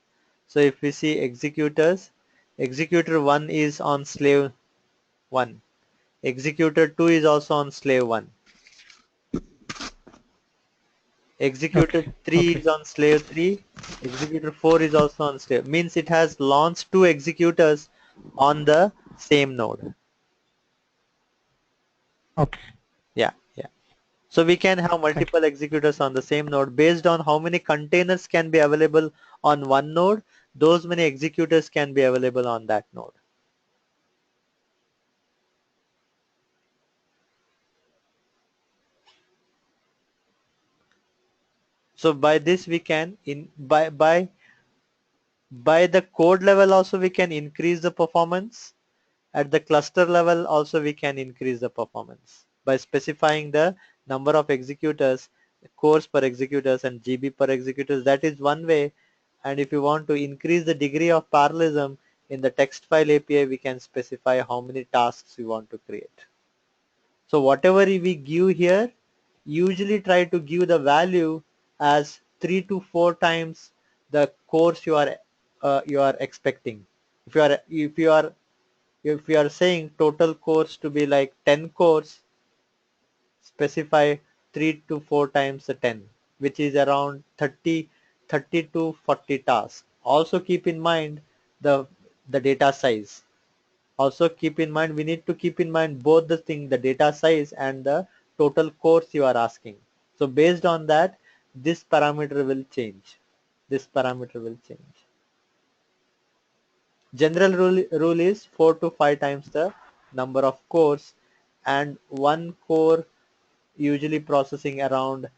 so if we see executors, executor 1 is on slave 1, executor 2 is also on slave 1, executor 3 is on slave 3, executor 4 is also on slave, means it has launched 2 executors on the same node. Okay. Yeah. So we can have multiple executors on the same node based on how many containers can be available on one node. Those many executors can be available on that node. So by this we can by the code level also we can increase the performance. At the cluster level also we can increase the performance by specifying the number of executors, cores per executors and GB per executors. That is one way. And if you want to increase the degree of parallelism in the text file API, we can specify how many tasks we want to create. So whatever we give here, usually try to give the value as 3 to 4 times the cores you are expecting. If you are saying total cores to be like 10 cores, specify 3 to 4 times the 10, which is around 30 to 40 tasks. Also keep in mind the data size. Also keep in mind, we need to keep in mind both the thing, the data size and the total cores you are asking. So based on that, this parameter will change. General rule is 4 to 5 times the number of cores, and one core usually processing around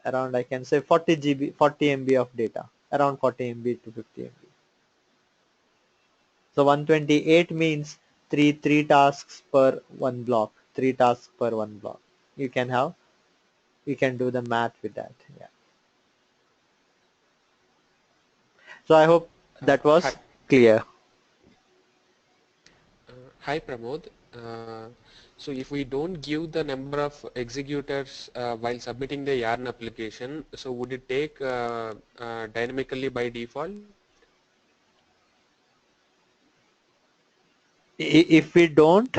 I can say 40 GB, 40 MB of data, around 40 MB to 50 MB. So 128 means three tasks per one block, 3 tasks per one block. You can do the math with that. Yeah. So I hope that was clear. Hi Pramod. So if we don't give the number of executors while submitting the yarn application, so would it take dynamically by default? If we don't,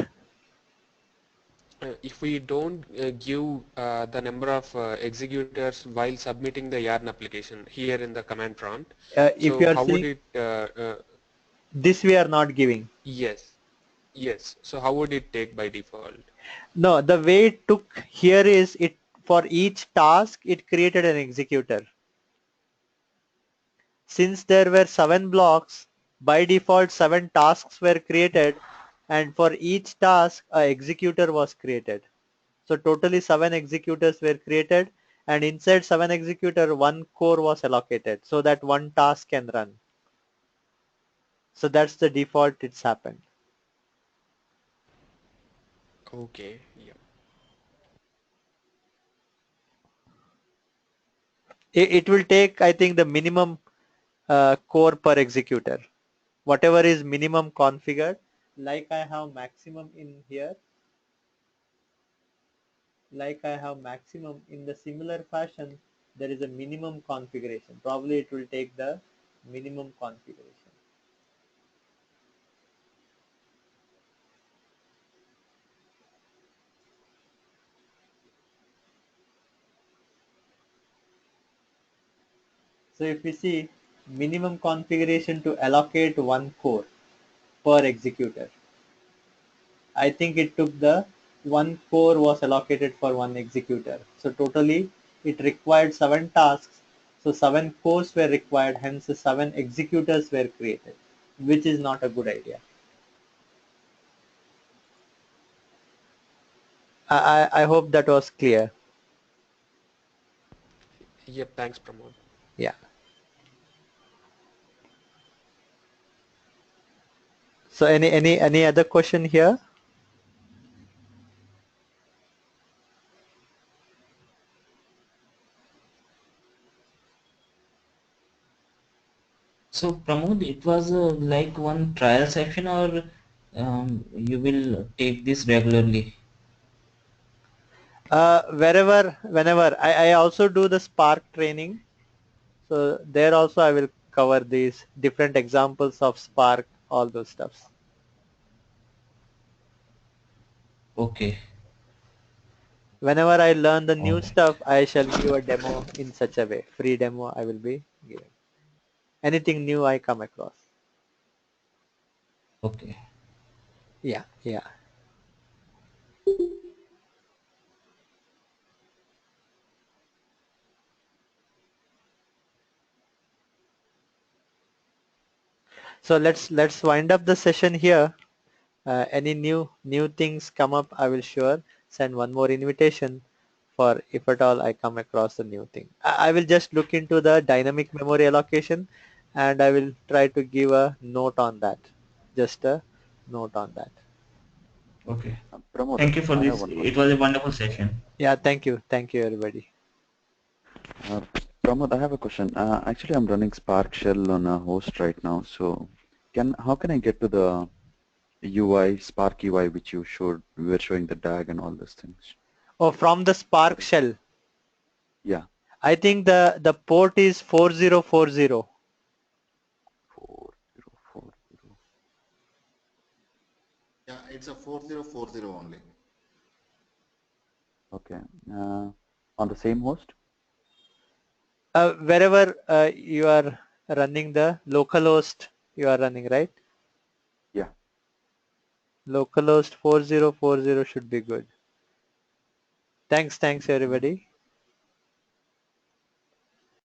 If we don't give the number of executors while submitting the yarn application here in the command prompt, if you so are how would saying it this we are not giving. yes, so how would it take by default? No, the way it took here is it for each task it created an executor. Since there were 7 blocks, by default 7 tasks were created, and for each task a executor was created. So totally 7 executors were created, and inside 7 executor 1 core was allocated so that one task can run. So that's the default it's happened. Okay, yeah. It will take, I think, the minimum core per executor. Whatever is minimum configured, like I have maximum in here, like I have maximum in the similar fashion, there is a minimum configuration. Probably it will take the minimum configuration. So if we see minimum configuration to allocate 1 core per executor, I think it took the 1 core was allocated for 1 executor. So totally it required 7 tasks. So 7 cores were required, hence 7 executors were created, which is not a good idea. I hope that was clear. Yep, thanks Pramod. Yeah. So any other question here? So Pramod, it was like one trial session, or you will take this regularly? Whenever I also do the Spark training. So there also I will cover these different examples of Spark, all those stuffs. Okay. Whenever I learn the new All stuff, right. I shall give a demo in such a way. Free demo I will be giving. Anything new I come across. Okay. Yeah, yeah. So let's wind up the session here. Any new things come up, I will sure send one more invitation for if at all I come across a new thing. I will just look into the dynamic memory allocation, and I will try to give a note on that. Just a note on that. Okay. Pramod, Thank you for I have this. one It question. was a wonderful session. Yeah, thank you everybody. Uh, Pramod, I have a question. Actually, I'm running Spark Shell on a host right now. So, how can I get to the UI, Spark UI, which you showed? We were showing the DAG and all those things. Oh, from the Spark shell. Yeah. I think the port is 4040. 4040. Yeah, it's a 4040 only. Okay. On the same host? Wherever you are running the localhost, you are running, right? Yeah. Localhost 4040 should be good. Thanks everybody.